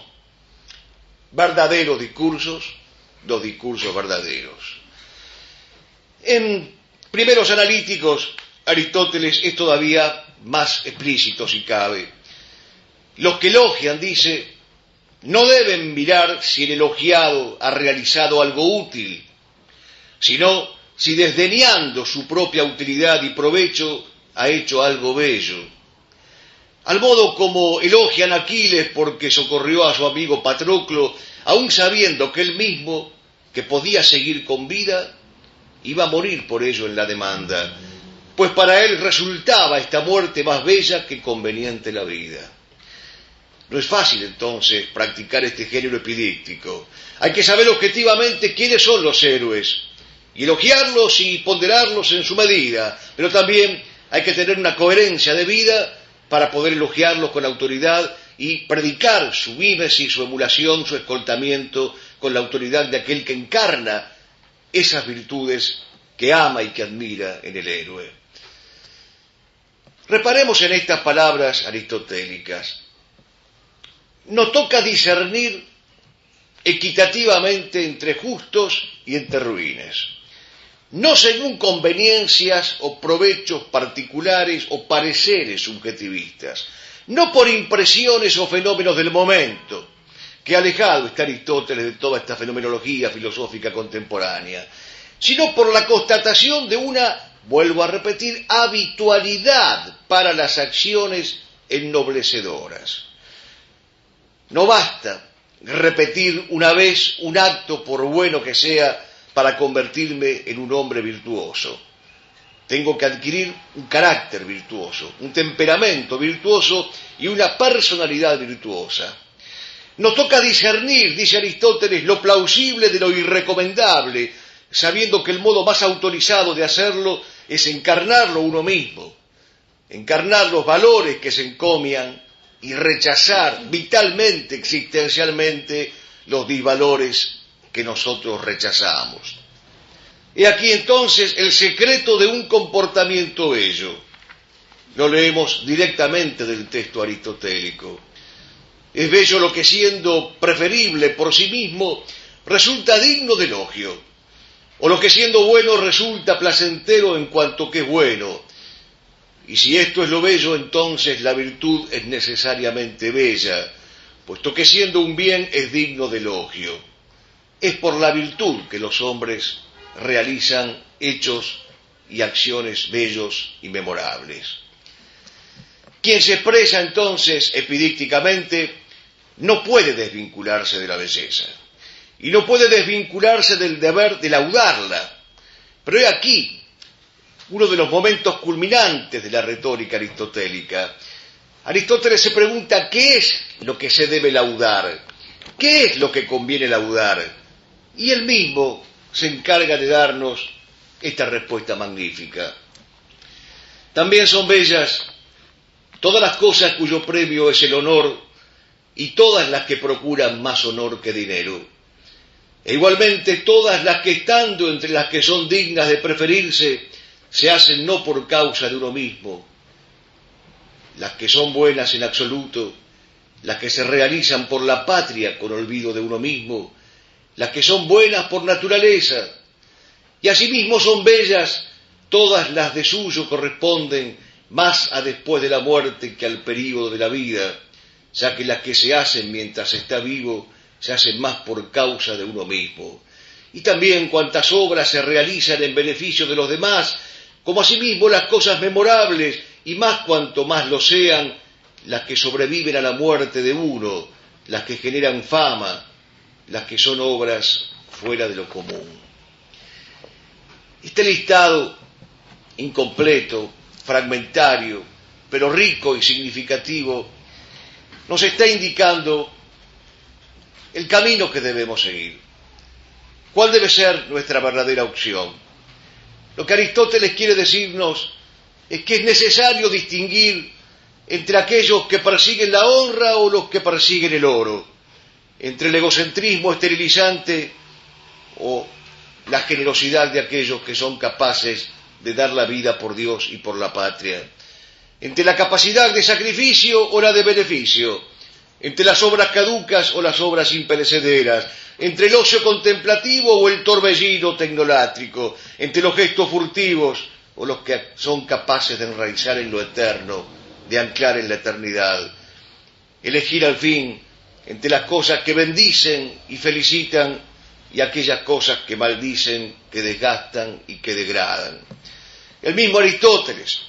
verdaderos discursos los discursos verdaderos. En Primeros Analíticos, Aristóteles es todavía más explícito si cabe. Los que elogian, dice, no deben mirar si el elogiado ha realizado algo útil, sino si desdeñando su propia utilidad y provecho ha hecho algo bello. Al modo como elogian a Aquiles porque socorrió a su amigo Patroclo, aun sabiendo que él mismo, que podía seguir con vida, iba a morir por ello en la demanda, pues para él resultaba esta muerte más bella que conveniente la vida. No es fácil entonces practicar este género epidíctico. Hay que saber objetivamente quiénes son los héroes y elogiarlos y ponderarlos en su medida, pero también hay que tener una coherencia de vida para poder elogiarlos con autoridad y predicar su mímesis, su emulación, su escoltamiento con la autoridad de aquel que encarna esas virtudes que ama y que admira en el héroe. Reparemos en estas palabras aristotélicas. Nos toca discernir equitativamente entre justos y entre ruines, no según conveniencias o provechos particulares o pareceres subjetivistas, no por impresiones o fenómenos del momento, que alejado está Aristóteles de toda esta fenomenología filosófica contemporánea, sino por la constatación de una, vuelvo a repetir, habitualidad para las acciones ennoblecedoras. No basta repetir una vez un acto, por bueno que sea, para convertirme en un hombre virtuoso. Tengo que adquirir un carácter virtuoso, un temperamento virtuoso y una personalidad virtuosa. Nos toca discernir, dice Aristóteles, lo plausible de lo irrecomendable, sabiendo que el modo más autorizado de hacerlo es encarnarlo uno mismo, encarnar los valores que se encomian y rechazar vitalmente, existencialmente, los disvalores que nosotros rechazamos. He aquí entonces el secreto de un comportamiento bello. Lo leemos directamente del texto aristotélico. Es bello lo que, siendo preferible por sí mismo, resulta digno de elogio, o lo que, siendo bueno, resulta placentero en cuanto que es bueno. Y si esto es lo bello, entonces la virtud es necesariamente bella, puesto que siendo un bien es digno de elogio. Es por la virtud que los hombres realizan hechos y acciones bellos y memorables. Quien se expresa entonces epidícticamente no puede desvincularse de la belleza y no puede desvincularse del deber de laudarla. Pero he aquí uno de los momentos culminantes de la retórica aristotélica. Aristóteles se pregunta qué es lo que se debe laudar, qué es lo que conviene laudar, y él mismo se encarga de darnos esta respuesta magnífica. También son bellas todas las cosas cuyo premio es el honor y todas las que procuran más honor que dinero. E igualmente todas las que, estando entre las que son dignas de preferirse, se hacen no por causa de uno mismo. Las que son buenas en absoluto, las que se realizan por la patria con olvido de uno mismo, las que son buenas por naturaleza, y asimismo son bellas todas las de suyo corresponden más a después de la muerte que al período de la vida, ya que las que se hacen mientras está vivo se hacen más por causa de uno mismo. Y también cuantas obras se realizan en beneficio de los demás, como asimismo las cosas memorables, y más cuanto más lo sean, las que sobreviven a la muerte de uno, las que generan fama, las que son obras fuera de lo común. Este listado incompleto, fragmentario, pero rico y significativo, nos está indicando el camino que debemos seguir. ¿Cuál debe ser nuestra verdadera opción? Lo que Aristóteles quiere decirnos es que es necesario distinguir entre aquellos que persiguen la honra o los que persiguen el oro, entre el egocentrismo esterilizante o la generosidad de aquellos que son capaces de dar la vida por Dios y por la patria, entre la capacidad de sacrificio o la de beneficio, entre las obras caducas o las obras imperecederas, entre el ocio contemplativo o el torbellino tecnolátrico, entre los gestos furtivos o los que son capaces de enraizar en lo eterno, de anclar en la eternidad. Elegir al fin entre las cosas que bendicen y felicitan y aquellas cosas que maldicen, que desgastan y que degradan. El mismo Aristóteles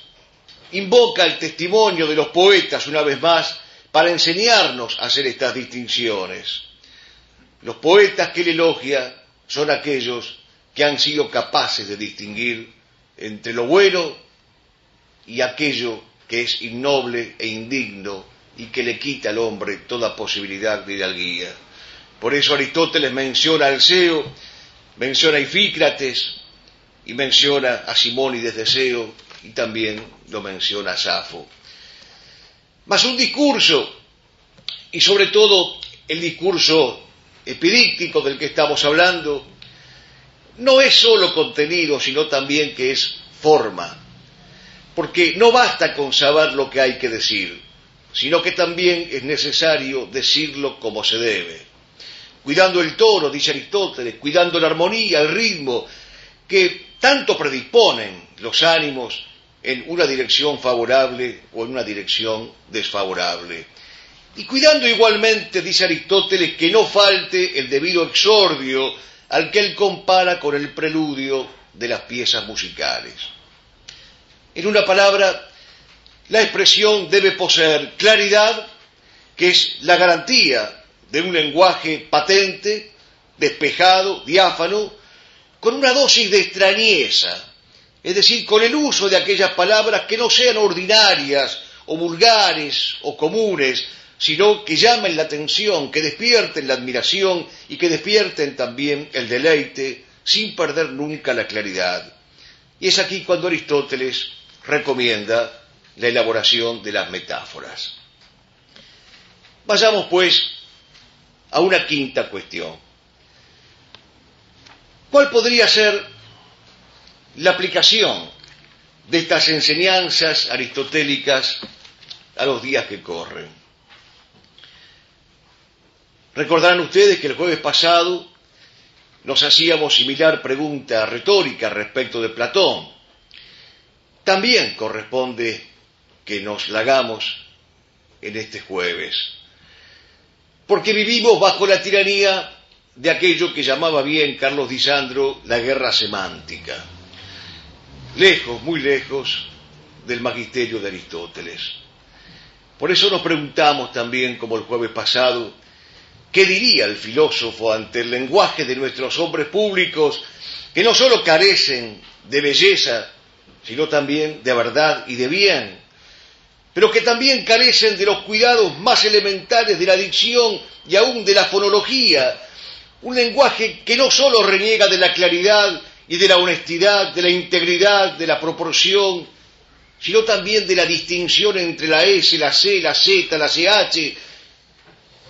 invoca el testimonio de los poetas una vez más para enseñarnos a hacer estas distinciones. Los poetas que él elogia son aquellos que han sido capaces de distinguir entre lo bueno y aquello que es innoble e indigno y que le quita al hombre toda posibilidad de hidalguía. Por eso Aristóteles menciona a Alceo, menciona a Ifícrates y menciona a Simónides de Seo y también lo menciona a Safo. Mas un discurso, y sobre todo el discurso epidíctico del que estamos hablando, no es solo contenido, sino también que es forma, porque no basta con saber lo que hay que decir, sino que también es necesario decirlo como se debe, cuidando el tono, dice Aristóteles, cuidando la armonía, el ritmo, que tanto predisponen los ánimos en una dirección favorable o en una dirección desfavorable. Y cuidando igualmente, dice Aristóteles, que no falte el debido exordio al que él compara con el preludio de las piezas musicales. En una palabra, la expresión debe poseer claridad, que es la garantía de un lenguaje patente, despejado, diáfano, con una dosis de extrañeza, es decir, con el uso de aquellas palabras que no sean ordinarias o vulgares o comunes, sino que llamen la atención, que despierten la admiración y que despierten también el deleite, sin perder nunca la claridad. Y es aquí cuando Aristóteles recomienda la elaboración de las metáforas. Vayamos, pues, a una quinta cuestión. ¿Cuál podría ser la aplicación de estas enseñanzas aristotélicas a los días que corren? Recordarán ustedes que el jueves pasado nos hacíamos similar pregunta retórica respecto de Platón. También corresponde que nos la hagamos en este jueves, porque vivimos bajo la tiranía de aquello que llamaba bien Carlos Di Sandro la guerra semántica, lejos, muy lejos del magisterio de Aristóteles. Por eso nos preguntamos también, como el jueves pasado, ¿qué diría el filósofo ante el lenguaje de nuestros hombres públicos que no solo carecen de belleza, sino también de verdad y de bien, pero que también carecen de los cuidados más elementales de la dicción y aún de la fonología? Un lenguaje que no solo reniega de la claridad y de la honestidad, de la integridad, de la proporción, sino también de la distinción entre la S, la C, la Z, la CH,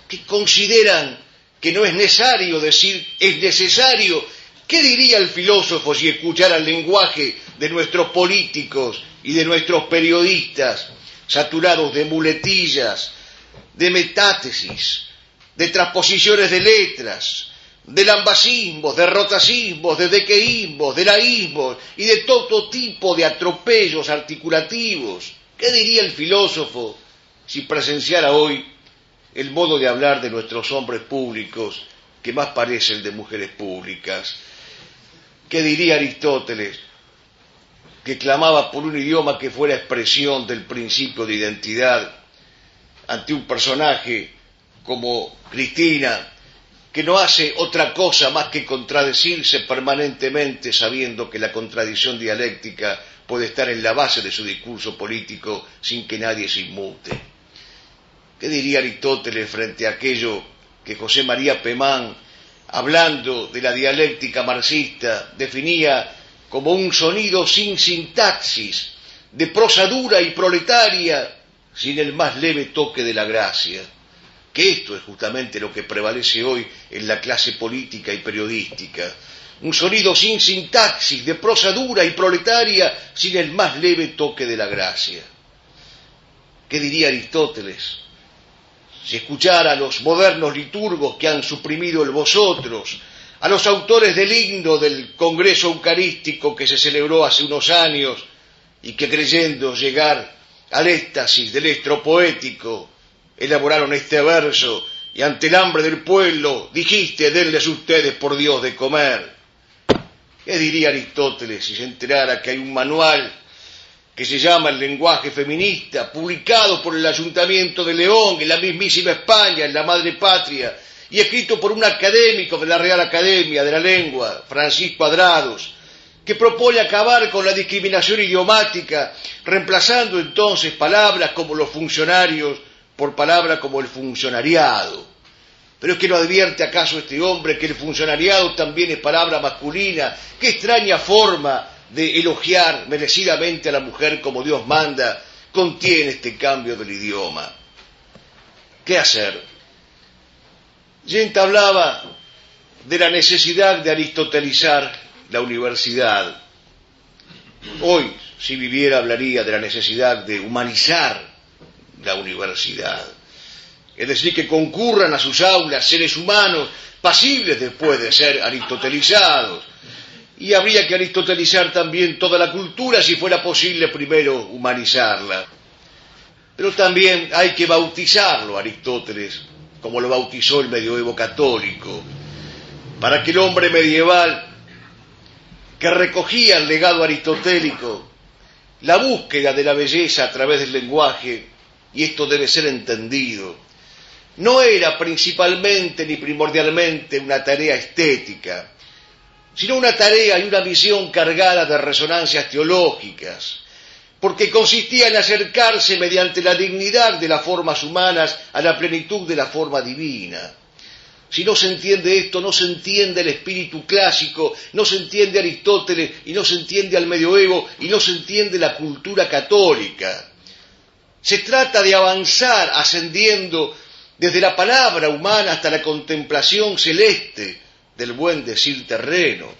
que consideran que no es necesario decir es necesario. ¿Qué diría el filósofo si escuchara el lenguaje de nuestros políticos y de nuestros periodistas, saturados de muletillas, de metátesis, de transposiciones de letras, de lambasismos, de rotacismos, de dequeísmos, de laísmos y de todo tipo de atropellos articulativos? ¿Qué diría el filósofo si presenciara hoy el modo de hablar de nuestros hombres públicos que más parece el de mujeres públicas? ¿Qué diría Aristóteles, que clamaba por un idioma que fuera expresión del principio de identidad, ante un personaje como Cristina, que no hace otra cosa más que contradecirse permanentemente, sabiendo que la contradicción dialéctica puede estar en la base de su discurso político sin que nadie se inmute? ¿Qué diría Aristóteles frente a aquello que José María Pemán, hablando de la dialéctica marxista, definía como un sonido sin sintaxis, de prosa dura y proletaria, sin el más leve toque de la gracia? Que esto es justamente lo que prevalece hoy en la clase política y periodística. Un sonido sin sintaxis, de prosa dura y proletaria, sin el más leve toque de la gracia. ¿Qué diría Aristóteles si escuchara a los modernos liturgos que han suprimido el vosotros, a los autores del himno del Congreso Eucarístico que se celebró hace unos años y que, creyendo llegar al éxtasis del estro poético, elaboraron este verso: y ante el hambre del pueblo dijiste, denles ustedes por Dios de comer. ¿Qué diría Aristóteles si se enterara que hay un manual que se llama El lenguaje feminista, publicado por el Ayuntamiento de León, en la mismísima España, en la madre patria, y escrito por un académico de la Real Academia de la Lengua, Francisco Adrados, que propone acabar con la discriminación idiomática, reemplazando entonces palabras como los funcionarios por palabras como el funcionariado? ¿Pero es que no advierte acaso este hombre que el funcionariado también es palabra masculina? ¡Qué extraña forma de elogiar merecidamente a la mujer como Dios manda contiene este cambio del idioma! ¿Qué hacer? Yenta hablaba de la necesidad de aristotelizar la universidad. Hoy, si viviera, hablaría de la necesidad de humanizar la universidad, es decir, que concurran a sus aulas seres humanos pasibles después de ser aristotelizados, y habría que aristotelizar también toda la cultura, si fuera posible primero humanizarla. Pero también hay que bautizarlo, Aristóteles, como lo bautizó el medioevo católico, para que el hombre medieval, que recogía el legado aristotélico, la búsqueda de la belleza a través del lenguaje, y esto debe ser entendido, no era principalmente ni primordialmente una tarea estética, sino una tarea y una misión cargada de resonancias teológicas, porque consistía en acercarse mediante la dignidad de las formas humanas a la plenitud de la forma divina. Si no se entiende esto, no se entiende el espíritu clásico, no se entiende Aristóteles y no se entiende al medioevo y no se entiende la cultura católica. Se trata de avanzar ascendiendo desde la palabra humana hasta la contemplación celeste del buen decir terreno.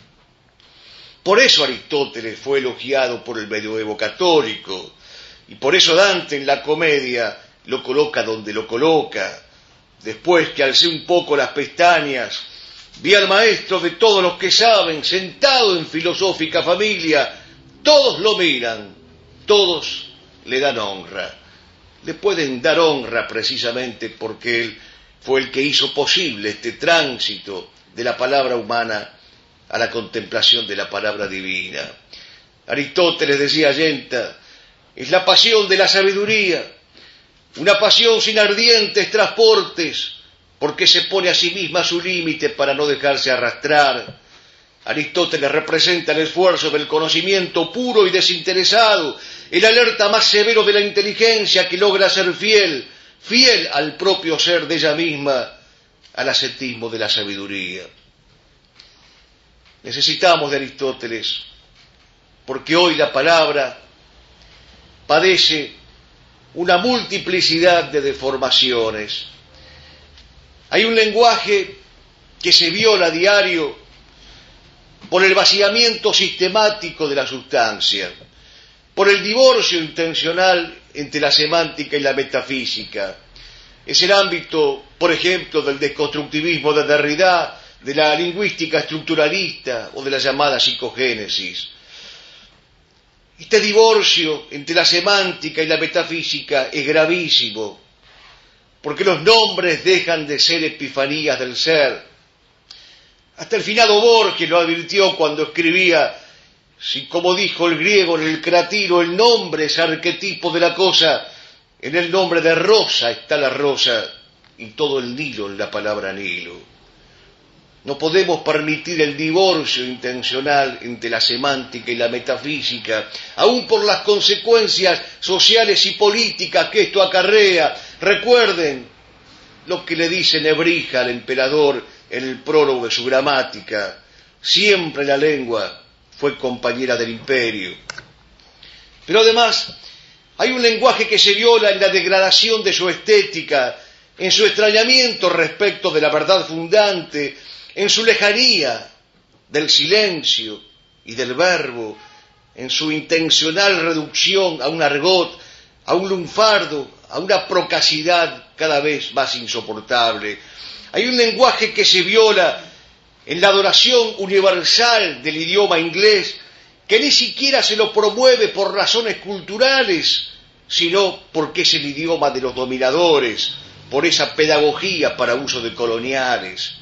Por eso Aristóteles fue elogiado por el medioevo católico, y por eso Dante en la Comedia lo coloca donde lo coloca. Después que alcé un poco las pestañas, vi al maestro de todos los que saben, sentado en filosófica familia, todos lo miran, todos le dan honra. Le pueden dar honra precisamente porque él fue el que hizo posible este tránsito de la palabra humana a la contemplación de la palabra divina. Aristóteles, decía Yenta, es la pasión de la sabiduría, una pasión sin ardientes transportes, porque se pone a sí misma su límite para no dejarse arrastrar. Aristóteles representa el esfuerzo del conocimiento puro y desinteresado, el alerta más severo de la inteligencia que logra ser fiel al propio ser de ella misma, al ascetismo de la sabiduría. Necesitamos de Aristóteles, porque hoy la palabra padece una multiplicidad de deformaciones. Hay un lenguaje que se viola a diario por el vaciamiento sistemático de la sustancia, por el divorcio intencional entre la semántica y la metafísica. Es el ámbito, por ejemplo, del desconstructivismo de Derrida, de la lingüística estructuralista o de la llamada psicogénesis. Este divorcio entre la semántica y la metafísica es gravísimo, porque los nombres dejan de ser epifanías del ser. Hasta el finado Borges lo advirtió cuando escribía: si, como dijo el griego en el Cratilo, el nombre es arquetipo de la cosa, en el nombre de rosa está la rosa y todo el Nilo en la palabra Nilo. No podemos permitir el divorcio intencional entre la semántica y la metafísica, aun por las consecuencias sociales y políticas que esto acarrea. Recuerden lo que le dice Nebrija al emperador en el prólogo de su gramática: siempre la lengua fue compañera del imperio. Pero además hay un lenguaje que se viola en la degradación de su estética, en su extrañamiento respecto de la verdad fundante, en su lejanía del silencio y del verbo, en su intencional reducción a un argot, a un lunfardo, a una procacidad cada vez más insoportable. Hay un lenguaje que se viola en la adoración universal del idioma inglés, que ni siquiera se lo promueve por razones culturales, sino porque es el idioma de los dominadores, por esa pedagogía para uso de coloniales.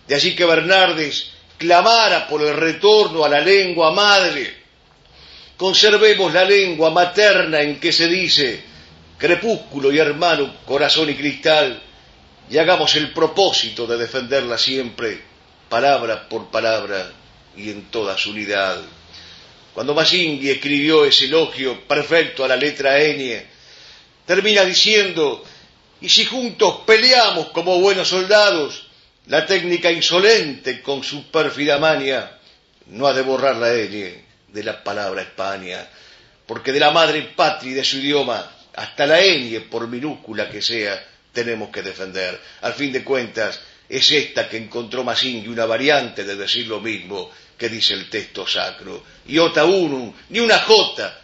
De allí que Bernardes clamara por el retorno a la lengua madre. Conservemos la lengua materna en que se dice crepúsculo y hermano, corazón y cristal, y hagamos el propósito de defenderla siempre, palabra por palabra y en toda su unidad. Cuando Mazzinghi escribió ese elogio perfecto a la letra ñ, termina diciendo: y si juntos peleamos como buenos soldados, la técnica insolente con su pérfida maña no ha de borrar la ñ de la palabra España, porque de la madre patria y de su idioma, hasta la ñ, por minúscula que sea, tenemos que defender. Al fin de cuentas, es esta que encontró Mazzinghi una variante de decir lo mismo que dice el texto sacro. Iota unum, ni una jota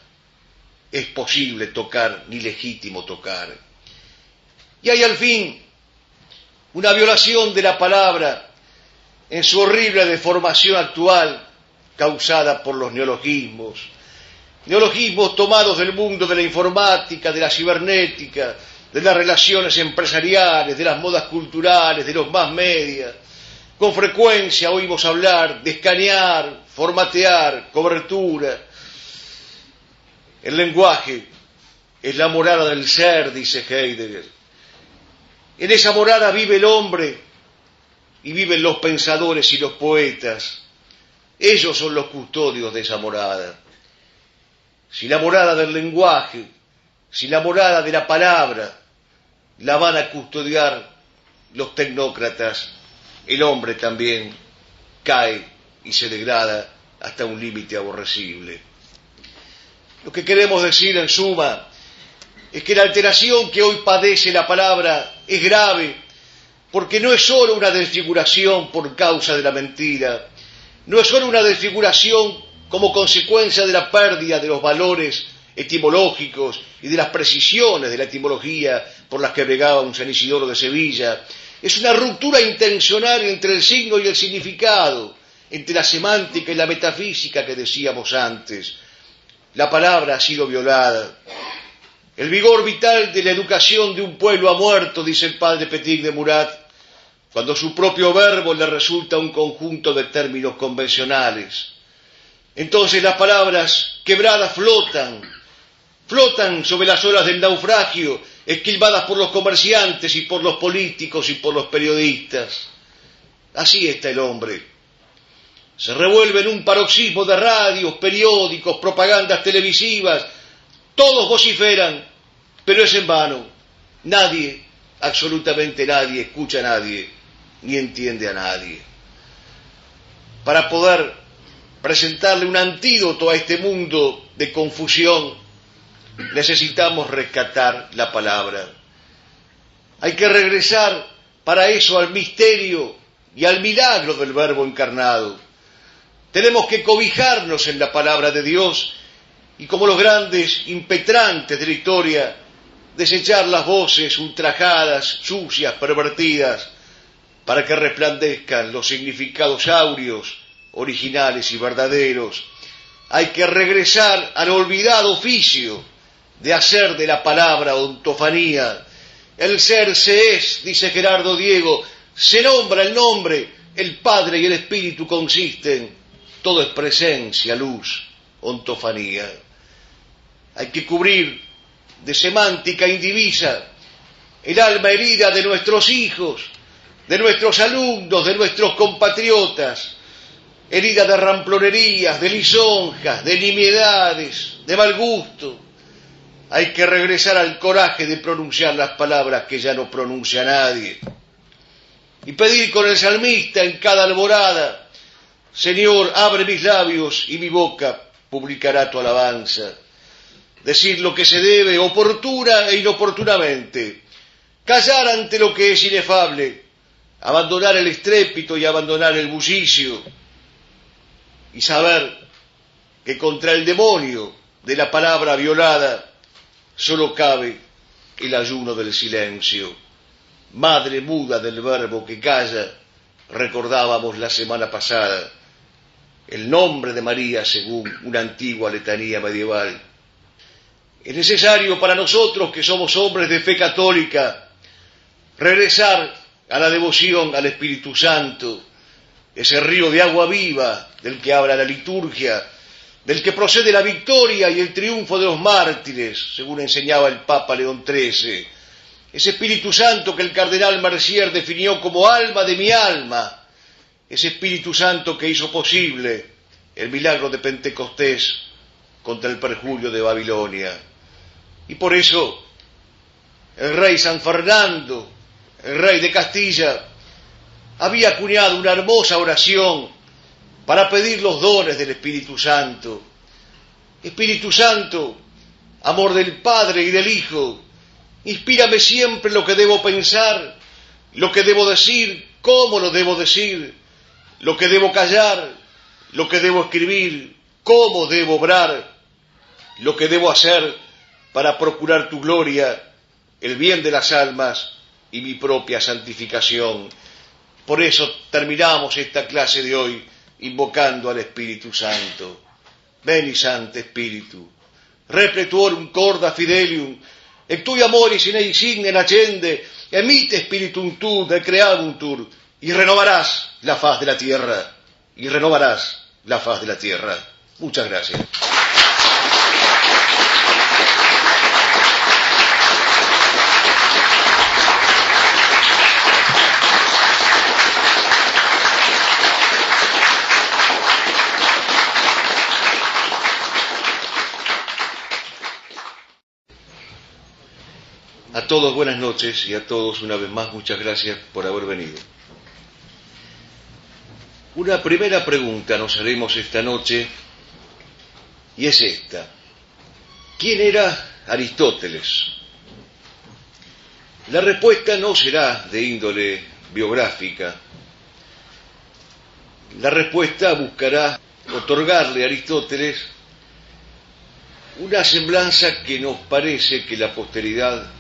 es posible tocar, ni legítimo tocar. Y hay al fin una violación de la palabra en su horrible deformación actual, causada por los neologismos tomados del mundo de la informática, de la cibernética, de las relaciones empresariales, de las modas culturales, de los más media. Con frecuencia oímos hablar de escanear, formatear, cobertura. El lenguaje es la morada del ser, dice Heidegger. En esa morada vive el hombre y viven los pensadores y los poetas. Ellos son los custodios de esa morada. Si la morada del lenguaje, si la morada de la palabra la van a custodiar los tecnócratas, el hombre también cae y se degrada hasta un límite aborrecible. Lo que queremos decir en suma es que la alteración que hoy padece la palabra es grave, porque no es sólo una desfiguración por causa de la mentira, no es sólo una desfiguración como consecuencia de la pérdida de los valores etimológicos y de las precisiones de la etimología por las que bregaba un San Isidoro de Sevilla. Es una ruptura intencional entre el signo y el significado, entre la semántica y la metafísica que decíamos antes. La palabra ha sido violada. El vigor vital de la educación de un pueblo ha muerto, dice el padre Petit de Murat, cuando su propio verbo le resulta un conjunto de términos convencionales. Entonces las palabras quebradas flotan sobre las olas del naufragio, esquilmadas por los comerciantes y por los políticos y por los periodistas. Así está el hombre. Se revuelve en un paroxismo de radios, periódicos, propagandas televisivas. Todos vociferan, pero es en vano. Nadie, absolutamente nadie, escucha a nadie, ni entiende a nadie. Para poder presentarle un antídoto a este mundo de confusión, necesitamos rescatar la palabra. Hay que regresar para eso al misterio y al milagro del Verbo encarnado. Tenemos que cobijarnos en la palabra de Dios y, como los grandes impetrantes de la historia, desechar las voces ultrajadas, sucias, pervertidas, para que resplandezcan los significados áureos, originales y verdaderos. Hay que regresar al olvidado oficio de hacer de la palabra ontofanía. El ser se es, dice Gerardo Diego, se nombra el nombre, el Padre y el Espíritu consisten, todo es presencia, luz, ontofanía. Hay que cubrir de semántica indivisa el alma herida de nuestros hijos, de nuestros alumnos, de nuestros compatriotas, herida de ramplonerías, de lisonjas, de nimiedades, de mal gusto. Hay que regresar al coraje de pronunciar las palabras que ya no pronuncia nadie. Y pedir con el salmista en cada alborada: Señor, abre mis labios y mi boca publicará tu alabanza. Decir lo que se debe, oportuna e inoportunamente. Callar ante lo que es inefable. Abandonar el estrépito y abandonar el bullicio. Y saber que contra el demonio de la palabra violada solo cabe el ayuno del silencio. Madre muda del verbo que calla, recordábamos la semana pasada el nombre de María según una antigua letanía medieval. Es necesario para nosotros, que somos hombres de fe católica, regresar a la devoción al Espíritu Santo, ese río de agua viva del que habla la liturgia, del que procede la victoria y el triunfo de los mártires, según enseñaba el Papa León XIII, ese Espíritu Santo que el cardenal Mercier definió como alma de mi alma, ese Espíritu Santo que hizo posible el milagro de Pentecostés contra el perjurio de Babilonia. Y por eso el rey San Fernando, el rey de Castilla, había acuñado una hermosa oración para pedir los dones del Espíritu Santo. Espíritu Santo, amor del Padre y del Hijo, inspírame siempre lo que debo pensar, lo que debo decir, cómo lo debo decir, lo que debo callar, lo que debo escribir, cómo debo obrar, lo que debo hacer para procurar tu gloria, el bien de las almas y mi propia santificación. Por eso terminamos esta clase de hoy invocando al Espíritu Santo. Veni Sancte Spiritu, repletuorum corda fidelium, et tui amoris in insignen accende, emite spiritum tu de creamuntur, y renovarás la faz de la tierra, y renovarás la faz de la tierra. Muchas gracias. A todos buenas noches y a todos una vez más muchas gracias por haber venido. Una primera pregunta nos haremos esta noche y es esta. ¿Quién era Aristóteles? La respuesta no será de índole biográfica. La respuesta buscará otorgarle a Aristóteles una semblanza que nos parece que la posteridad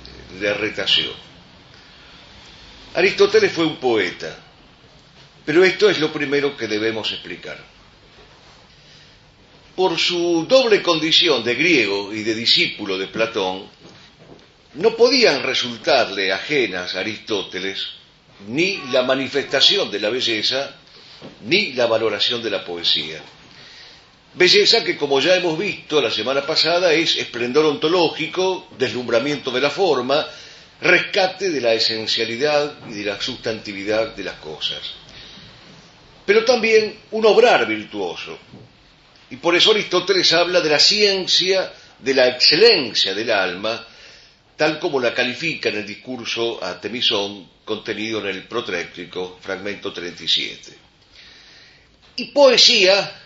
le retaseó. Aristóteles fue un poeta, pero esto es lo primero que debemos explicar. Por su doble condición de griego y de discípulo de Platón, no podían resultarle ajenas a Aristóteles ni la manifestación de la belleza ni la valoración de la poesía. Belleza que, como ya hemos visto la semana pasada, es esplendor ontológico, deslumbramiento de la forma, rescate de la esencialidad y de la sustantividad de las cosas. Pero también un obrar virtuoso. Y por eso Aristóteles habla de la ciencia, de la excelencia del alma, tal como la califica en el discurso a Temisón, contenido en el Protréctico, fragmento 37. Y poesía,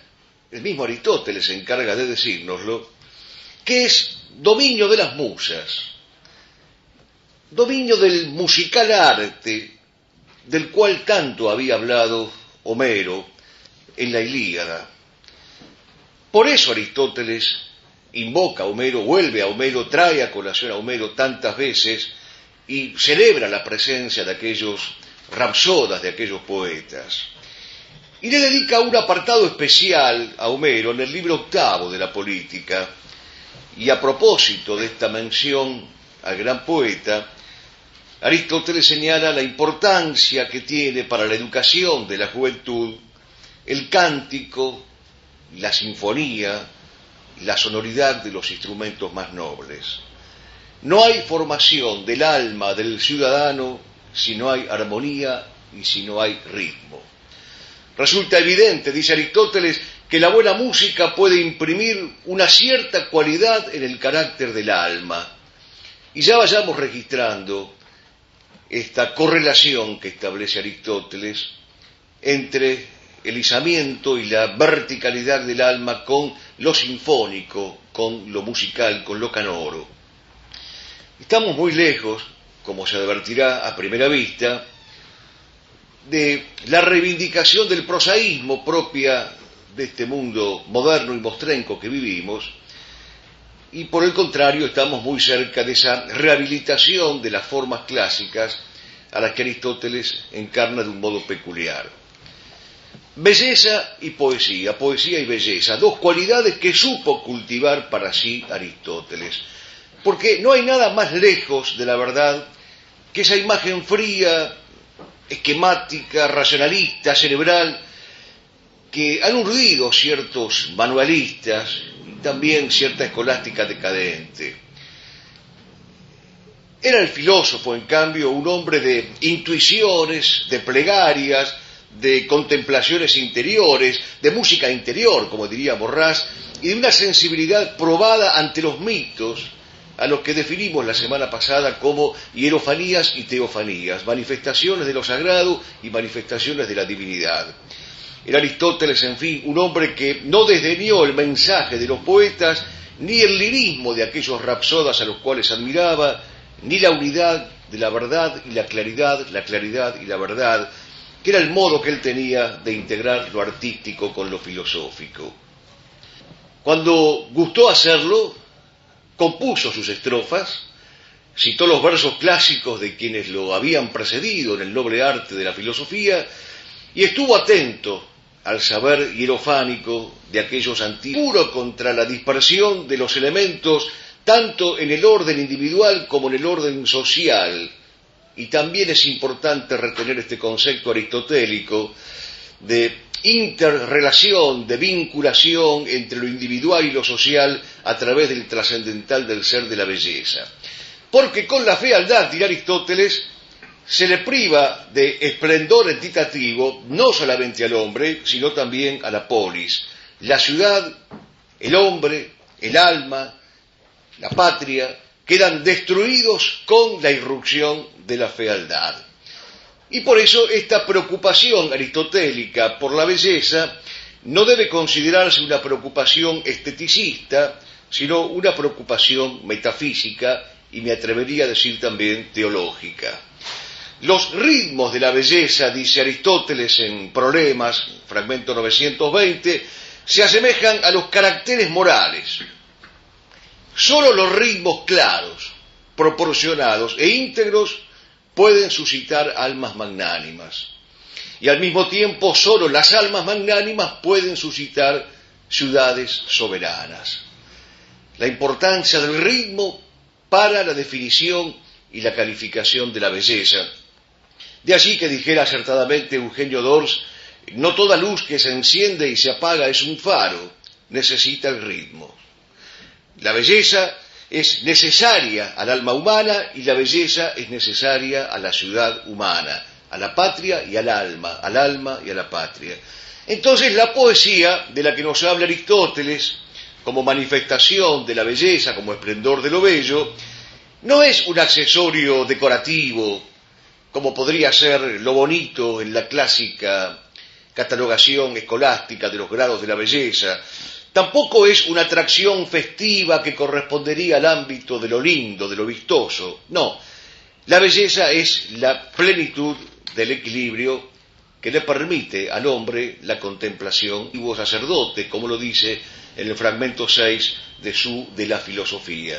el mismo Aristóteles se encarga de decírnoslo, que es dominio de las musas, dominio del musical arte, del cual tanto había hablado Homero en la Ilíada. Por eso Aristóteles invoca a Homero, vuelve a Homero, trae a colación a Homero tantas veces y celebra la presencia de aquellos rapsodas, de aquellos poetas. Y le dedica un apartado especial a Homero en el libro 8 de la Política. Y a propósito de esta mención al gran poeta, Aristóteles señala la importancia que tiene para la educación de la juventud el cántico, la sinfonía, la sonoridad de los instrumentos más nobles. No hay formación del alma del ciudadano si no hay armonía y si no hay ritmo. Resulta evidente, dice Aristóteles, que la buena música puede imprimir una cierta cualidad en el carácter del alma. Y ya vayamos registrando esta correlación que establece Aristóteles entre el izamiento y la verticalidad del alma con lo sinfónico, con lo musical, con lo canoro. Estamos muy lejos, como se advertirá a primera vista, de la reivindicación del prosaísmo propia de este mundo moderno y mostrenco que vivimos, y por el contrario estamos muy cerca de esa rehabilitación de las formas clásicas a las que Aristóteles encarna de un modo peculiar. Belleza y poesía, poesía y belleza, dos cualidades que supo cultivar para sí Aristóteles, porque no hay nada más lejos de la verdad que esa imagen fría, esquemática, racionalista, cerebral, que han urdido ciertos manualistas y también cierta escolástica decadente. Era el filósofo, en cambio, un hombre de intuiciones, de plegarias, de contemplaciones interiores, de música interior, como diría Borrás, y de una sensibilidad probada ante los mitos, a los que definimos la semana pasada como hierofanías y teofanías, manifestaciones de lo sagrado y manifestaciones de la divinidad. Era Aristóteles, en fin, un hombre que no desdeñó el mensaje de los poetas, ni el lirismo de aquellos rapsodas a los cuales admiraba, ni la unidad de la verdad y la claridad y la verdad, que era el modo que él tenía de integrar lo artístico con lo filosófico. Cuando gustó hacerlo, compuso sus estrofas, citó los versos clásicos de quienes lo habían precedido en el noble arte de la filosofía y estuvo atento al saber hierofánico de aquellos antiguos, puro contra la dispersión de los elementos tanto en el orden individual como en el orden social. Y también es importante retener este concepto aristotélico de interrelación, de vinculación entre lo individual y lo social a través del trascendental del ser de la belleza. Porque con la fealdad, dirá Aristóteles, se le priva de esplendor entitativo no solamente al hombre, sino también a la polis, la ciudad, el hombre, el alma, la patria, quedan destruidos con la irrupción de la fealdad. Y por eso esta preocupación aristotélica por la belleza no debe considerarse una preocupación esteticista, sino una preocupación metafísica y me atrevería a decir también teológica. Los ritmos de la belleza, dice Aristóteles en Problemas, fragmento 920, se asemejan a los caracteres morales. Solo los ritmos claros, proporcionados e íntegros pueden suscitar almas magnánimas. Y al mismo tiempo solo las almas magnánimas pueden suscitar ciudades soberanas. La importancia del ritmo para la definición y la calificación de la belleza. De allí que dijera acertadamente Eugenio d'Ors, no toda luz que se enciende y se apaga es un faro, necesita el ritmo. La belleza es necesaria al alma humana y la belleza es necesaria a la ciudad humana, a la patria y al alma y a la patria. Entonces la poesía, de la que nos habla Aristóteles, como manifestación de la belleza, como esplendor de lo bello, no es un accesorio decorativo, como podría ser lo bonito en la clásica catalogación escolástica de los grados de la belleza. Tampoco es una atracción festiva que correspondería al ámbito de lo lindo, de lo vistoso. No, la belleza es la plenitud del equilibrio que le permite al hombre la contemplación y sacerdote, como lo dice en el fragmento 6 de la filosofía.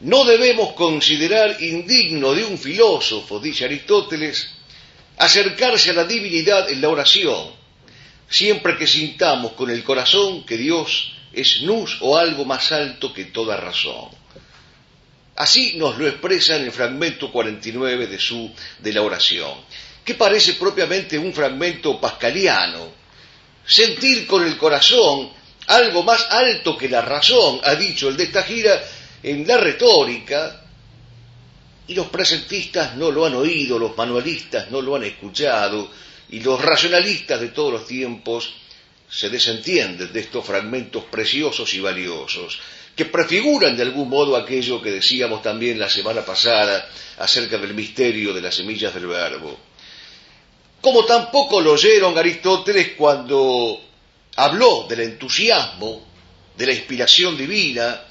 No debemos considerar indigno de un filósofo, dice Aristóteles, acercarse a la divinidad en la oración, siempre que sintamos con el corazón que Dios es nous o algo más alto que toda razón. Así nos lo expresa en el fragmento 49 de la oración, que parece propiamente un fragmento pascaliano. Sentir con el corazón algo más alto que la razón, ha dicho el de esta gira en la retórica, y los presentistas no lo han oído, los manualistas no lo han escuchado, y los racionalistas de todos los tiempos se desentienden de estos fragmentos preciosos y valiosos, que prefiguran de algún modo aquello que decíamos también la semana pasada acerca del misterio de las semillas del verbo. Como tampoco lo oyeron Aristóteles cuando habló del entusiasmo, de la inspiración divina,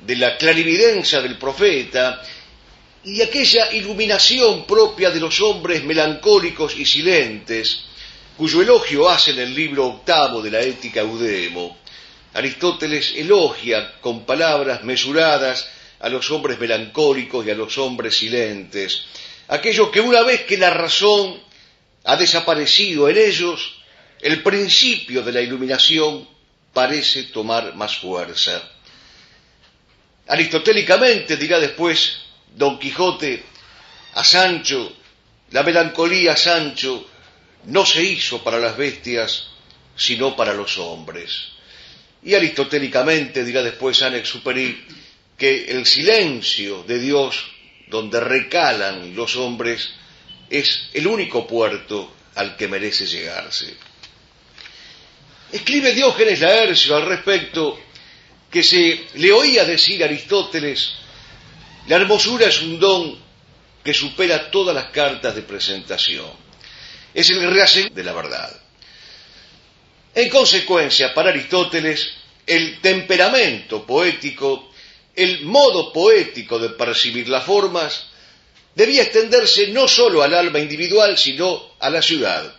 de la clarividencia del profeta, y de aquella iluminación propia de los hombres melancólicos y silentes, cuyo elogio hace en el libro 8 de la Ética Eudemo, Aristóteles elogia con palabras mesuradas a los hombres melancólicos y a los hombres silentes, aquellos que una vez que la razón ha desaparecido en ellos, el principio de la iluminación parece tomar más fuerza. Aristotélicamente, dirá después Don Quijote a Sancho, la melancolía, Sancho, no se hizo para las bestias, sino para los hombres. Y aristotélicamente dirá después Saint-Exupéry que el silencio de Dios, donde recalan los hombres, es el único puerto al que merece llegarse. Escribe Diógenes Laercio al respecto que se le oía decir a Aristóteles: la hermosura es un don que supera todas las cartas de presentación. Es el reaseguro de la verdad. En consecuencia, para Aristóteles, el temperamento poético, el modo poético de percibir las formas, debía extenderse no solo al alma individual, sino a la ciudad.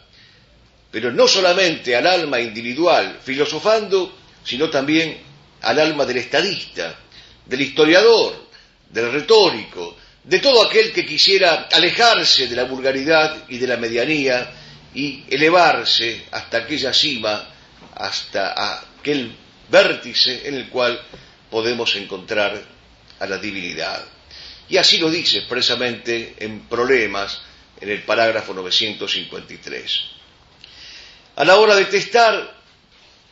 Pero no solamente al alma individual filosofando, sino también al alma del estadista, del historiador, del retórico, de todo aquel que quisiera alejarse de la vulgaridad y de la medianía y elevarse hasta aquella cima, hasta aquel vértice en el cual podemos encontrar a la divinidad. Y así lo dice expresamente en Problemas, en el parágrafo 953. A la hora de testar,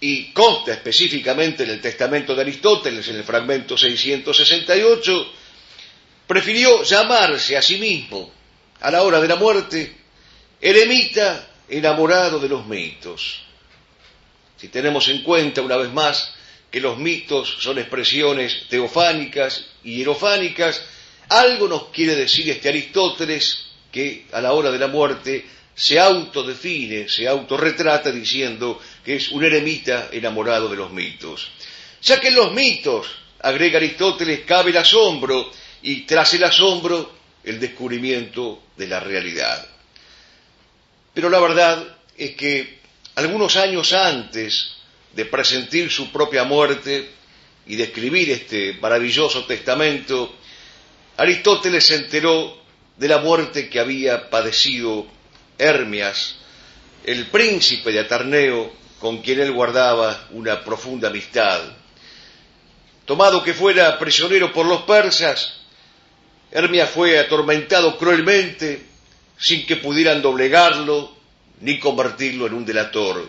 y consta específicamente en el testamento de Aristóteles, en el fragmento 668, prefirió llamarse a sí mismo, a la hora de la muerte, eremita enamorado de los mitos. Si tenemos en cuenta, una vez más, que los mitos son expresiones teofánicas y hierofánicas, algo nos quiere decir este Aristóteles, que a la hora de la muerte se autodefine, se autorretrata diciendo que es un eremita enamorado de los mitos. Ya que en los mitos, agrega Aristóteles, cabe el asombro, y tras el asombro, el descubrimiento de la realidad. Pero la verdad es que algunos años antes de presentir su propia muerte y de escribir este maravilloso testamento, Aristóteles se enteró de la muerte que había padecido Hermias, el príncipe de Atarneo, con quien él guardaba una profunda amistad. Tomado que fuera prisionero por los persas, Hermias fue atormentado cruelmente, sin que pudieran doblegarlo ni convertirlo en un delator.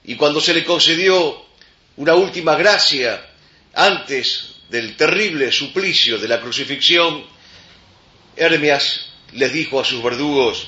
Y cuando se le concedió una última gracia antes del terrible suplicio de la crucifixión, Hermias les dijo a sus verdugos: